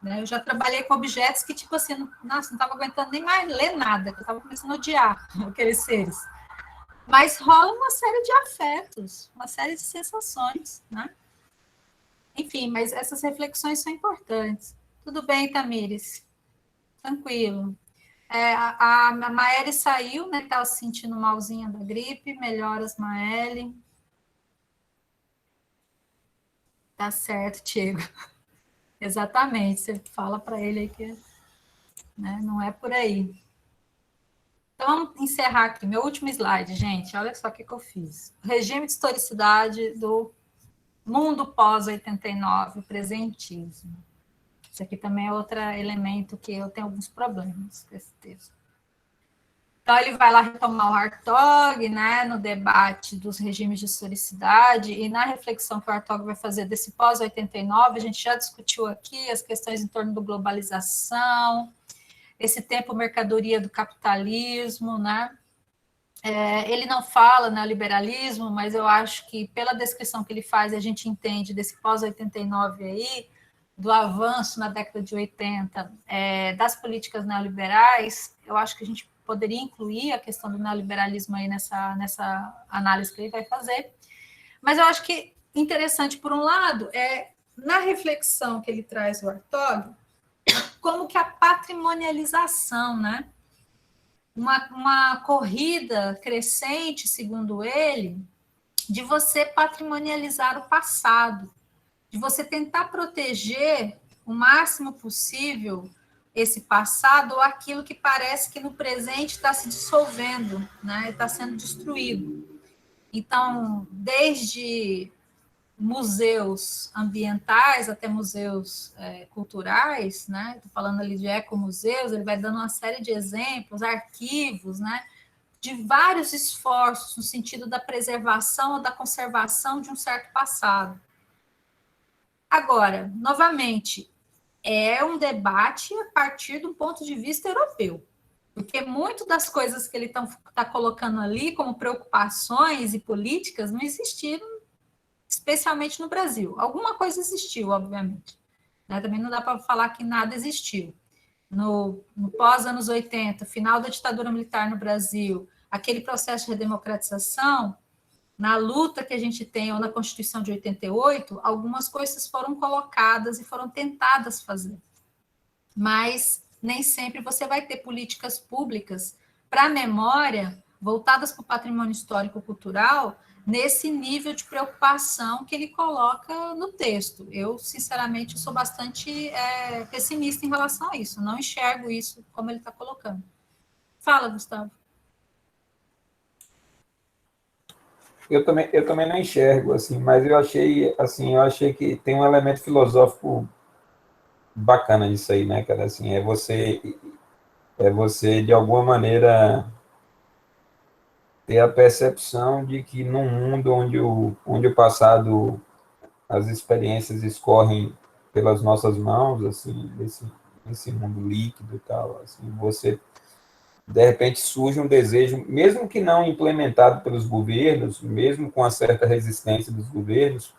Eu já trabalhei com objetos que, tipo assim, nossa, não estava aguentando nem mais ler nada, que eu estava começando a odiar aqueles seres. Mas rola uma série de afetos, uma série de sensações, né? Enfim, mas essas reflexões são importantes. Tudo bem, Tamires? Tranquilo. A Maeli saiu, né? Estava se sentindo malzinha da gripe. Melhoras, Maeli. Tá certo, Diego. Exatamente. Você fala para ele aí que, né, não é por aí. Então, vamos encerrar aqui. Meu último slide, gente. Olha só o que eu fiz. O regime de historicidade do mundo pós-89, o presentismo. Isso aqui também é outro elemento que eu tenho alguns problemas com esse texto. Então, ele vai lá retomar o Hartog, né, no debate dos regimes de historicidade, e na reflexão que o Hartog vai fazer desse pós-89, a gente já discutiu aqui as questões em torno da globalização, esse tempo mercadoria do capitalismo, né? Ele não fala neoliberalismo, mas eu acho que pela descrição que ele faz, a gente entende desse pós-89 aí, do avanço na década de 80 das políticas neoliberais, eu acho que a gente poderia incluir a questão do neoliberalismo aí nessa análise que ele vai fazer. Mas eu acho que interessante, por um lado, na reflexão que ele traz o Hartog, como que a patrimonialização, né? Uma corrida crescente, segundo ele, de você patrimonializar o passado, de você tentar proteger o máximo possível esse passado ou aquilo que parece que no presente está se dissolvendo, né? Está sendo destruído. Então, desde museus ambientais até museus culturais, né? Estou falando ali de ecomuseus, ele vai dando uma série de exemplos, arquivos, né? De vários esforços no sentido da preservação ou da conservação de um certo passado. Agora, novamente, é um debate a partir do ponto de vista europeu, porque muito das coisas que ele está colocando ali como preocupações e políticas não existiram, especialmente no Brasil. Alguma coisa existiu, obviamente. Né? Também não dá para falar que nada existiu. No pós-anos 80, final da ditadura militar no Brasil, aquele processo de redemocratização, na luta que a gente tem, ou na Constituição de 88, algumas coisas foram colocadas e foram tentadas fazer. Mas nem sempre você vai ter políticas públicas para a memória, voltadas para o patrimônio histórico-cultural, nesse nível de preocupação que ele coloca no texto. Eu, sinceramente, sou bastante pessimista em relação a isso. Não enxergo isso como ele está colocando. Fala, Gustavo. Eu também não enxergo, assim, mas eu achei que tem um elemento filosófico bacana nisso aí, né, cara? Assim, é você de alguma maneira ter a percepção de que num mundo onde o passado, as experiências escorrem pelas nossas mãos, assim, nesse mundo líquido e tal, assim, você de repente surge um desejo, mesmo que não implementado pelos governos, mesmo com uma certa resistência dos governos,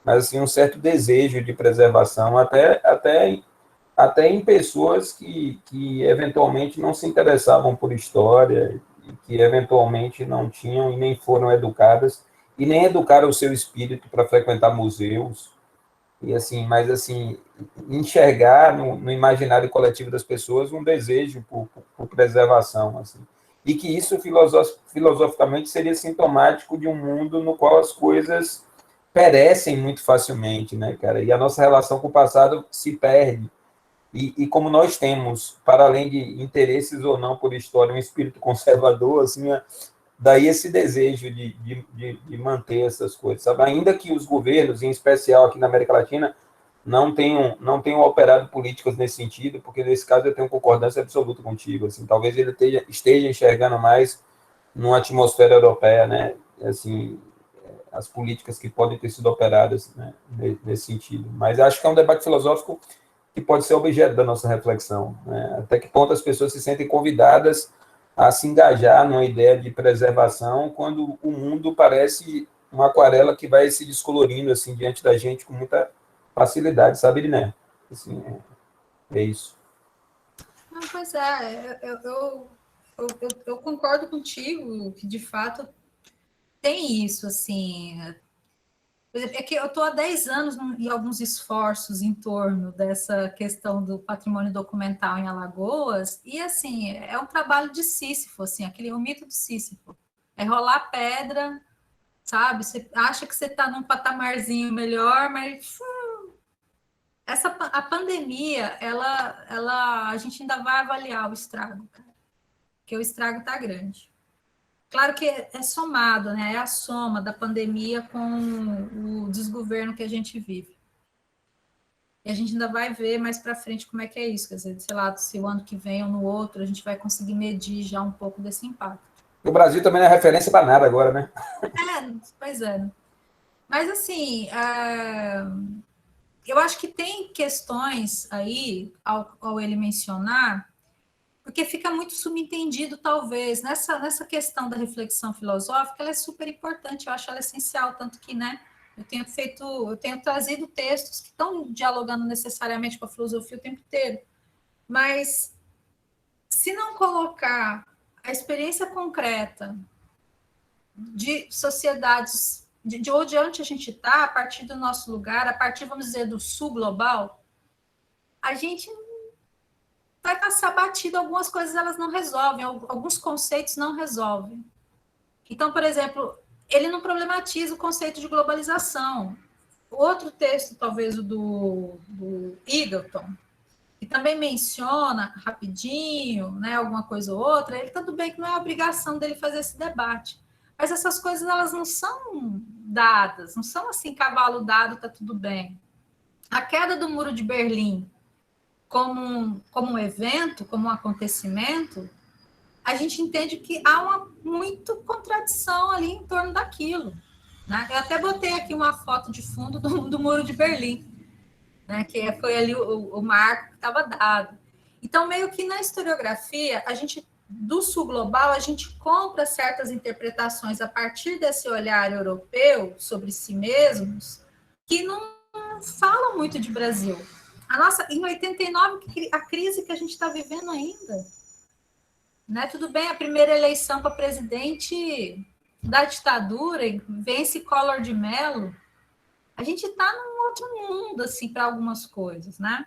mas assim um certo desejo de preservação, até em pessoas que eventualmente não se interessavam por história, e que eventualmente não tinham e nem foram educadas, e nem educaram o seu espírito para frequentar museus, e assim, mas assim, enxergar no imaginário coletivo das pessoas um desejo por preservação, assim, e que isso filosoficamente seria sintomático de um mundo no qual as coisas perecem muito facilmente, né, cara, e a nossa relação com o passado se perde, e como nós temos, para além de interesses ou não por história, um espírito conservador, assim, daí esse desejo de manter essas coisas, sabe? Ainda que os governos, em especial aqui na América Latina, não tenham operado políticas nesse sentido, porque nesse caso eu tenho concordância absoluta contigo, assim, talvez ele esteja enxergando mais numa atmosfera europeia, né, assim, as políticas que podem ter sido operadas, né, nesse sentido. Mas acho que é um debate filosófico que pode ser objeto da nossa reflexão, né? Até que ponto as pessoas se sentem convidadas a se engajar numa ideia de preservação quando o mundo parece uma aquarela que vai se descolorindo assim diante da gente com muita facilidade, sabe, né? Assim, é isso. Não, pois é, eu concordo contigo que, de fato, tem isso, assim. É que eu estou há 10 anos em alguns esforços em torno dessa questão do patrimônio documental em Alagoas, e, assim, é um trabalho de Sísifo, assim, o mito do Sísifo. É rolar pedra, sabe? Você acha que você está num patamarzinho melhor, mas a pandemia, a gente ainda vai avaliar o estrago, cara, porque o estrago está grande. Claro que é somado, né? É a soma da pandemia com o desgoverno que a gente vive. E a gente ainda vai ver mais para frente como é que é isso. Quer dizer, sei lá, se o ano que vem ou no outro, a gente vai conseguir medir já um pouco desse impacto. O Brasil também não é referência para nada agora, né? Pois é. Mas, assim, eu acho que tem questões aí, ao ele mencionar, porque fica muito subentendido, talvez, nessa questão da reflexão filosófica, ela é super importante, eu acho ela essencial, tanto que, né, eu tenho trazido textos que estão dialogando necessariamente com a filosofia o tempo inteiro, mas se não colocar a experiência concreta de sociedades, de onde a gente está, a partir do nosso lugar, a partir, vamos dizer, do sul global, a gente vai passar batido, algumas coisas elas não resolvem, alguns conceitos não resolvem. Então, por exemplo, ele não problematiza o conceito de globalização. Outro texto, talvez o do Eagleton, que também menciona rapidinho, né, alguma coisa ou outra, ele tudo bem que não é obrigação dele fazer esse debate, mas essas coisas elas não são dadas, não são assim, cavalo dado, tá tudo bem. A queda do Muro de Berlim, como um evento, como um acontecimento, a gente entende que há muita contradição ali em torno daquilo. Né? Eu até botei aqui uma foto de fundo do Muro de Berlim, né? Que foi ali o marco que estava dado. Então, meio que na historiografia, do sul global, a gente compra certas interpretações a partir desse olhar europeu sobre si mesmos, que não falam muito de Brasil. Em 89, a crise que a gente está vivendo ainda. Né? Tudo bem, a primeira eleição para presidente da ditadura, vence Collor de Mello. A gente está num outro mundo, assim, para algumas coisas, né?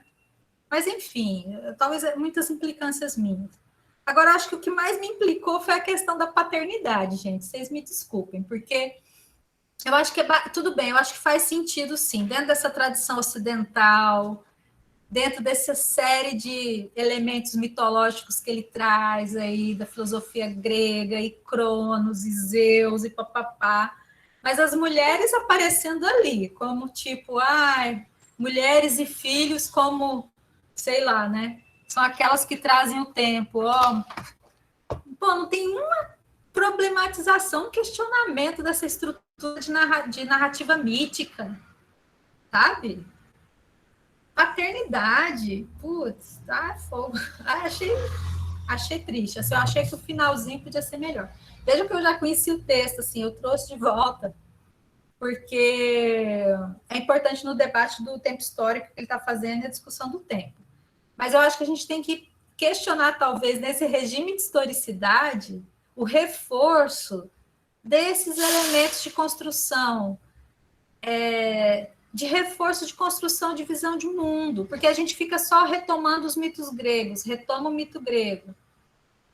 Mas, enfim, talvez muitas implicâncias minhas. Agora, acho que o que mais me implicou foi a questão da paternidade, gente. Vocês me desculpem, porque eu acho que tudo bem, eu acho que faz sentido, sim, dentro dessa tradição ocidental, dentro dessa série de elementos mitológicos que ele traz aí, da filosofia grega, e Cronos, e Zeus, e papapá, mas as mulheres aparecendo ali, como tipo, mulheres e filhos como, sei lá, né, são aquelas que trazem o tempo, Pô, não tem uma problematização, um questionamento dessa estrutura de narrativa mítica, sabe? Paternidade, putz, fogo. Achei triste. Assim, eu achei que o finalzinho podia ser melhor. Veja que eu já conheci o texto, assim, eu trouxe de volta, porque é importante no debate do tempo histórico que ele está fazendo e a discussão do tempo. Mas eu acho que a gente tem que questionar, talvez, nesse regime de historicidade, o reforço desses elementos de construção, de reforço de construção de visão de mundo, porque a gente fica só retomando os mitos gregos, retoma o mito grego.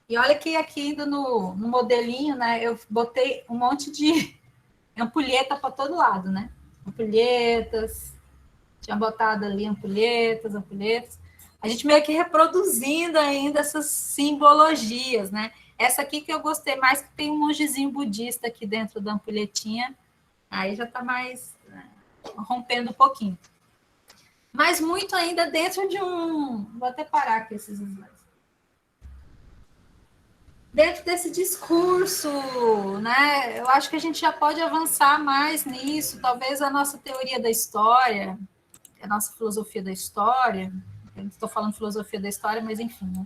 E olha que aqui ainda no modelinho, né, eu botei um monte de ampulheta para todo lado, né? Ampulhetas, tinha botado ali ampulhetas. A gente meio que reproduzindo ainda essas simbologias, né? Essa aqui que eu gostei mais, que tem um mongezinho budista aqui dentro da ampulhetinha, aí já está mais rompendo um pouquinho. Mas muito ainda dentro de um... Vou até parar aqui esses slides. Dentro desse discurso, né? Eu acho que a gente já pode avançar mais nisso. Talvez a nossa teoria da história, a nossa filosofia da história, eu estou falando filosofia da história, mas enfim, né?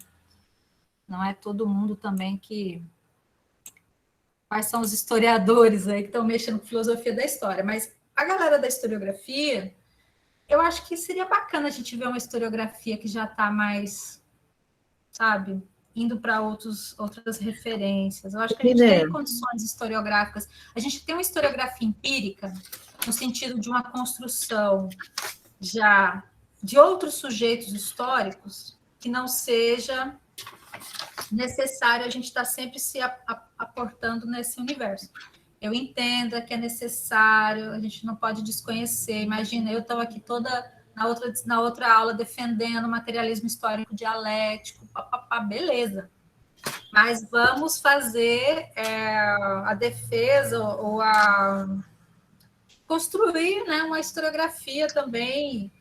Não é todo mundo também que... Quais são os historiadores aí que estão mexendo com filosofia da história? Mas a galera da historiografia, eu acho que seria bacana a gente ver uma historiografia que já está mais, sabe, indo para outras referências. Eu acho que a gente tem condições historiográficas. A gente tem uma historiografia empírica, no sentido de uma construção já de outros sujeitos históricos, que não seja necessário a gente estar sempre se aportando nesse universo. Eu entendo que é necessário, a gente não pode desconhecer. Imagina, eu estou aqui toda na outra aula defendendo o materialismo histórico dialético, beleza. Mas vamos fazer a defesa ou construir, né, uma historiografia também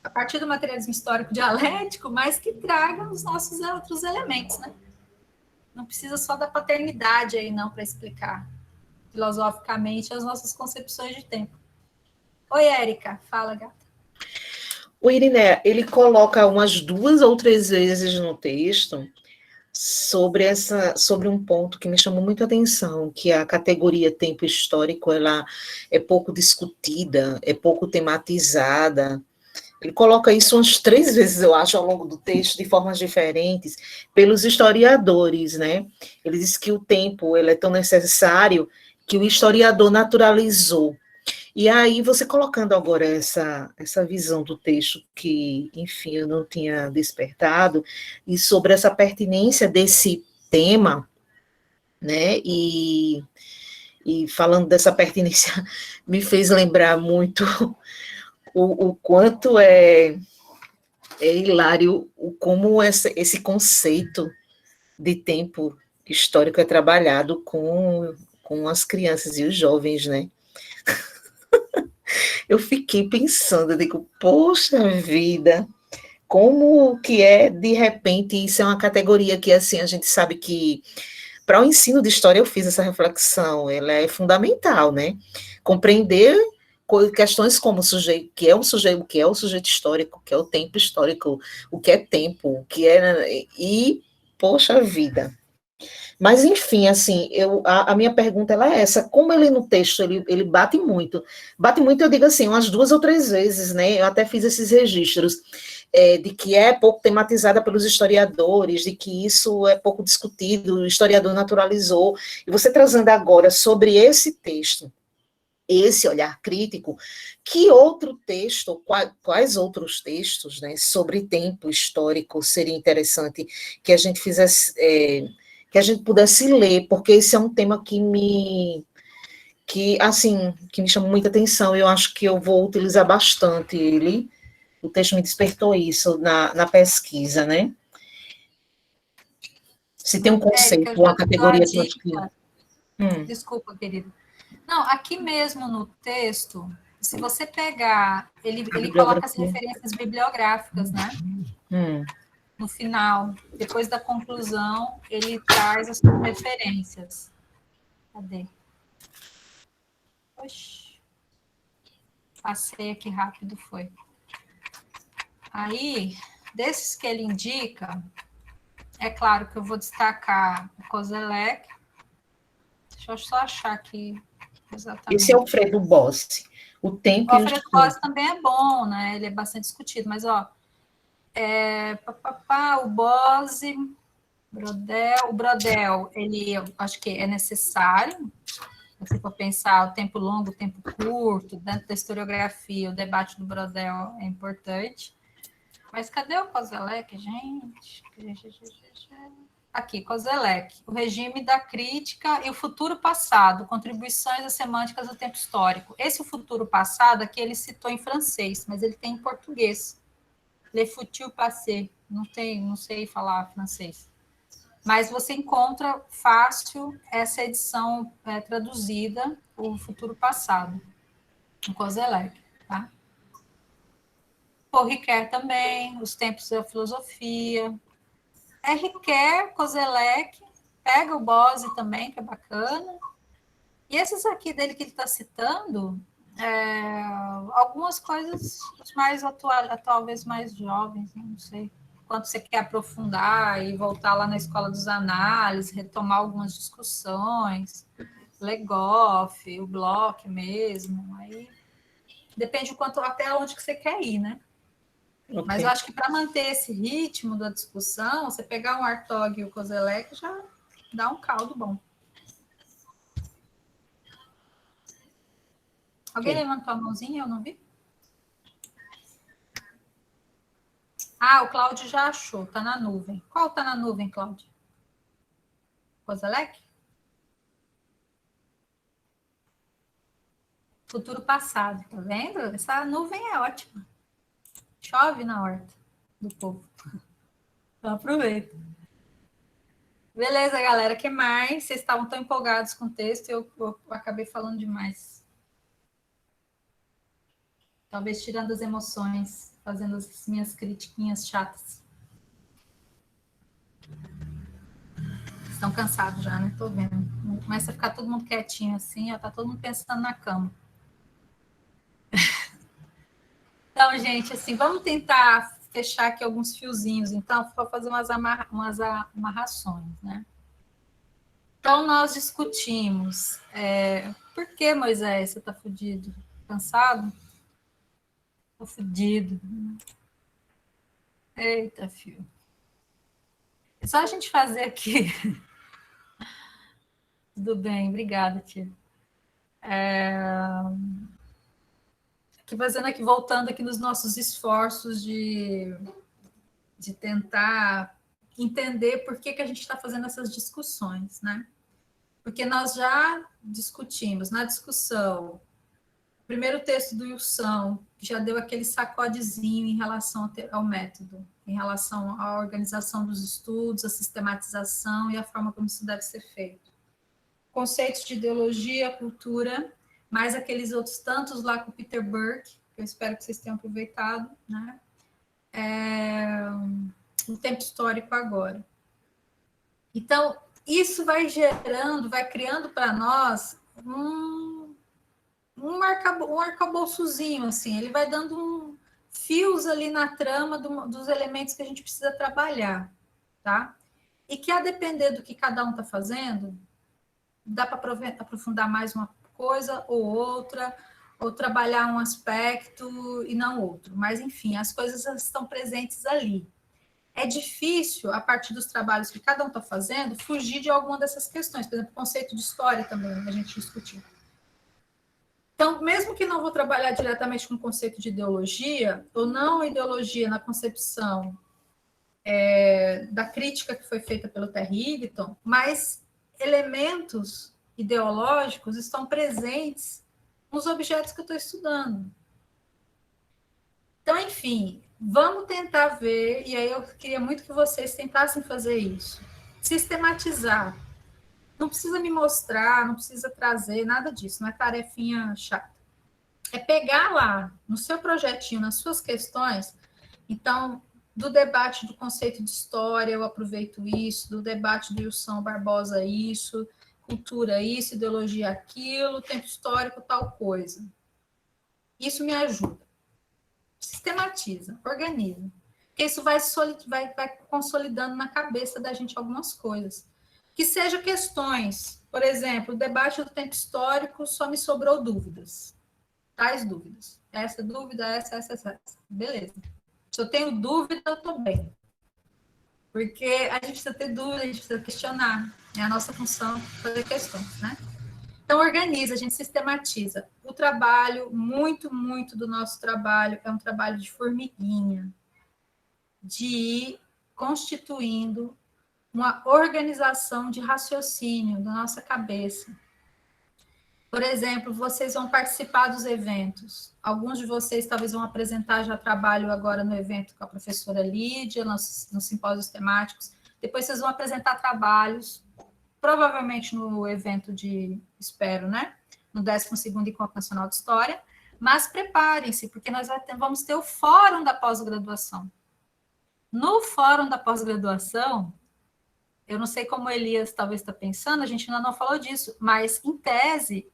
a partir do materialismo histórico dialético, mas que traga os nossos outros elementos, né? Não precisa só da paternidade aí, não, para explicar filosoficamente as nossas concepções de tempo. Oi, Érica, fala, gata. O Iriné, ele coloca umas 2 ou 3 vezes no texto sobre um ponto que me chamou muito a atenção, que a categoria tempo histórico, ela é pouco discutida, é pouco tematizada. Ele coloca isso umas 3 vezes, eu acho, ao longo do texto, de formas diferentes, pelos historiadores, né? Ele diz que o tempo ele é tão necessário que o historiador naturalizou. E aí, você colocando agora essa visão do texto que, enfim, eu não tinha despertado, e sobre essa pertinência desse tema, né? E falando dessa pertinência, me fez lembrar muito o quanto é hilário como esse conceito de tempo histórico é trabalhado com as crianças e os jovens, né? Eu fiquei pensando, eu digo, poxa vida, como que é, de repente, isso é uma categoria que, assim, a gente sabe que, para o ensino de história, eu fiz essa reflexão, ela é fundamental, né? Compreender questões como o sujeito, o que é o sujeito histórico, o que é o tempo histórico, o que é tempo, o que é... E, poxa vida. Mas, enfim, assim, a minha pergunta ela é essa, como ele no texto, ele bate muito, eu digo assim, umas 2 ou 3 vezes, né, eu até fiz esses registros, de que é pouco tematizada pelos historiadores, de que isso é pouco discutido, o historiador naturalizou, e você trazendo agora sobre esse texto, esse olhar crítico, que outro texto, quais outros textos, né, sobre tempo histórico seria interessante que a gente fizesse... que a gente pudesse ler, porque esse é um tema que me chama muita atenção, eu acho que eu vou utilizar bastante ele, o texto me despertou isso na pesquisa, né? Se tem um conceito, uma categoria... Desculpa, querido. Não, aqui mesmo no texto, se você pegar, ele coloca as referências bibliográficas, né? No final, depois da conclusão, ele traz as referências. Cadê? Oxi. Passei aqui rápido, foi. Aí, desses que ele indica, é claro que eu vou destacar o Koselleck. Deixa eu só achar aqui exatamente. Esse é o Alfredo Bossi. O tempo... O Alfredo Bossi também é bom, né? Ele é bastante discutido, mas, ó, o Bose, o Brodel, ele acho que é necessário, se for pensar o tempo longo, o tempo curto, dentro da historiografia, o debate do Brodel é importante. Mas cadê o Koselleck, gente? Aqui, Koselleck, o regime da crítica e o futuro passado, contribuições às semânticas do tempo histórico. Esse futuro passado aqui ele citou em francês, mas ele tem em português. Le futur passé, não sei falar francês. mas você encontra fácil essa edição traduzida, O Futuro Passado, no Kozelek, tá? Paul Ricoeur também, Os Tempos da Filosofia. Ricoeur, Kozelek, pega o Bose também, que é bacana. E esses aqui dele que ele está citando, algumas coisas mais talvez mais jovens, não sei. Quando você quer aprofundar e voltar lá na escola dos análises, retomar algumas discussões, Legoff, o Bloch mesmo, aí depende até onde que você quer ir, né? Okay. Mas eu acho que para manter esse ritmo da discussão, você pegar um Hartog e o Kozelek já dá um caldo bom. Alguém levantou a mãozinha? Eu não vi. O Cláudio já achou, tá na nuvem. Qual tá na nuvem, Cláudio? Kozelek? Futuro Passado, tá vendo? Essa nuvem é ótima. Chove na horta do povo. Então aproveita. Beleza, galera. O que mais? Vocês estavam tão empolgados com o texto e eu acabei falando demais. Talvez tirando as emoções, fazendo as minhas critiquinhas chatas. Estão cansados já, né? Tô vendo. Começa a ficar todo mundo quietinho assim, ó, tá todo mundo pensando na cama. Então, gente, assim, vamos tentar fechar aqui alguns fiozinhos, então, para fazer umas amarrações, né? Então, nós discutimos por que, Moisés, você tá fudido? Cansado? Tô fudido. Eita, fio. É só a gente fazer aqui. Tudo bem, obrigada, tia. Voltando aqui nos nossos esforços de tentar entender por que a gente está fazendo essas discussões, né? Porque nós já discutimos na discussão o primeiro texto do Wilson, que já deu aquele sacodezinho em relação ao método, em relação à organização dos estudos, a sistematização e a forma como isso deve ser feito. Conceitos de ideologia, cultura, mais aqueles outros tantos lá com o Peter Burke, que eu espero que vocês tenham aproveitado, né? O tempo histórico agora. Então, isso vai criando para nós um arcabouçozinho, assim, ele vai dando fios ali na trama dos elementos que a gente precisa trabalhar, tá? E que, a depender do que cada um está fazendo, dá para aprofundar mais uma coisa ou outra, ou trabalhar um aspecto e não outro. Mas, enfim, as coisas estão presentes ali. É difícil, a partir dos trabalhos que cada um está fazendo, fugir de alguma dessas questões. Por exemplo, o conceito de história também, a gente discutiu. Então, mesmo que não vou trabalhar diretamente com o conceito de ideologia, ou não ideologia na concepção da crítica que foi feita pelo Terry Eagleton, mas elementos ideológicos estão presentes nos objetos que eu estou estudando. Então, enfim, vamos tentar ver, e aí eu queria muito que vocês tentassem fazer isso. Sistematizar. Não precisa me mostrar, não precisa trazer, nada disso, não é tarefinha chata. É pegar lá, no seu projetinho, nas suas questões, então, do debate do conceito de história, eu aproveito isso, do debate do Wilson Barbosa, isso, cultura, isso, ideologia, aquilo, tempo histórico, tal coisa. Isso me ajuda. Sistematiza, organiza. Porque isso vai consolidando na cabeça da gente algumas coisas. Que sejam questões, por exemplo, o debate do tempo histórico só me sobrou dúvidas. Tais dúvidas. Essa dúvida, essa. Beleza. Se eu tenho dúvida, eu estou bem. Porque a gente precisa ter dúvida, a gente precisa questionar. É a nossa função fazer questões, né? Então, organiza, a gente sistematiza. O trabalho, muito do nosso trabalho, é um trabalho de formiguinha, de ir constituindo uma organização de raciocínio da nossa cabeça. Por exemplo, vocês vão participar dos eventos. Alguns de vocês talvez vão apresentar já trabalho agora no evento com a professora Lídia, nos simpósios temáticos. Depois vocês vão apresentar trabalhos, provavelmente no evento espero, né? No 12º Encontro Nacional de História, mas preparem-se, porque nós vamos ter o Fórum da Pós-Graduação. No Fórum da Pós-Graduação, eu não sei como o Elias talvez está pensando, a gente ainda não falou disso, mas, em tese,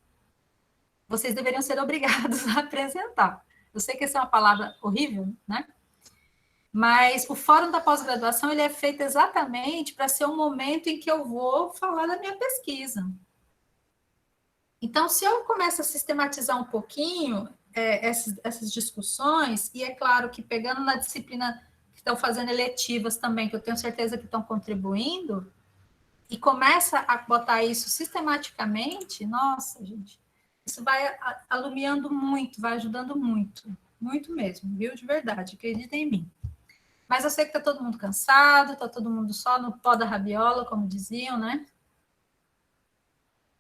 vocês deveriam ser obrigados a apresentar. Eu sei que essa é uma palavra horrível, né? Mas o Fórum da Pós-Graduação ele é feito exatamente para ser um momento em que eu vou falar da minha pesquisa. Então, se eu começo a sistematizar um pouquinho essas discussões, e é claro que pegando na disciplina que estão fazendo eletivas também, que eu tenho certeza que estão contribuindo, e começa a botar isso sistematicamente, nossa, gente, isso vai alumiando muito, vai ajudando muito, muito mesmo, viu? De verdade, acreditem em mim. Mas eu sei que está todo mundo cansado, está todo mundo só no pó da rabiola, como diziam, né?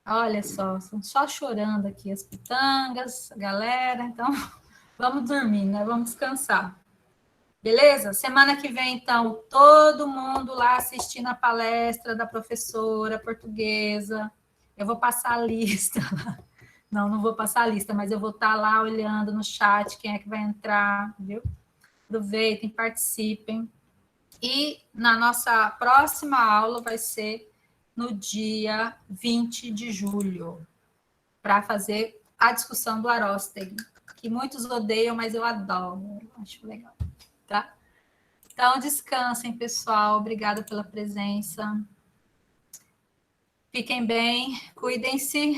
Olha só, estão só chorando aqui as pitangas, a galera, então vamos dormir, né? Vamos descansar. Beleza? Semana que vem, então, todo mundo lá assistindo a palestra da professora portuguesa. Eu vou passar a lista. Não vou passar a lista, mas eu vou estar lá olhando no chat quem é que vai entrar, viu? Aproveitem, participem. E na nossa próxima aula vai ser no dia 20 de julho, para fazer a discussão do Aróstegui, que muitos odeiam, mas eu adoro, eu acho legal, tá? Então, descansem, pessoal, obrigada pela presença. Fiquem bem, cuidem-se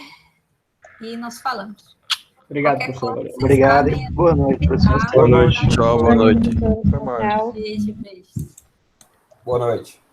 e nos falamos. Obrigado, Qualquer professora. coisa, vocês Obrigado. sabem, Boa noite, professor. tá? Boa noite. Tchau, boa noite. Tchau. Beijo, beijo. Boa noite.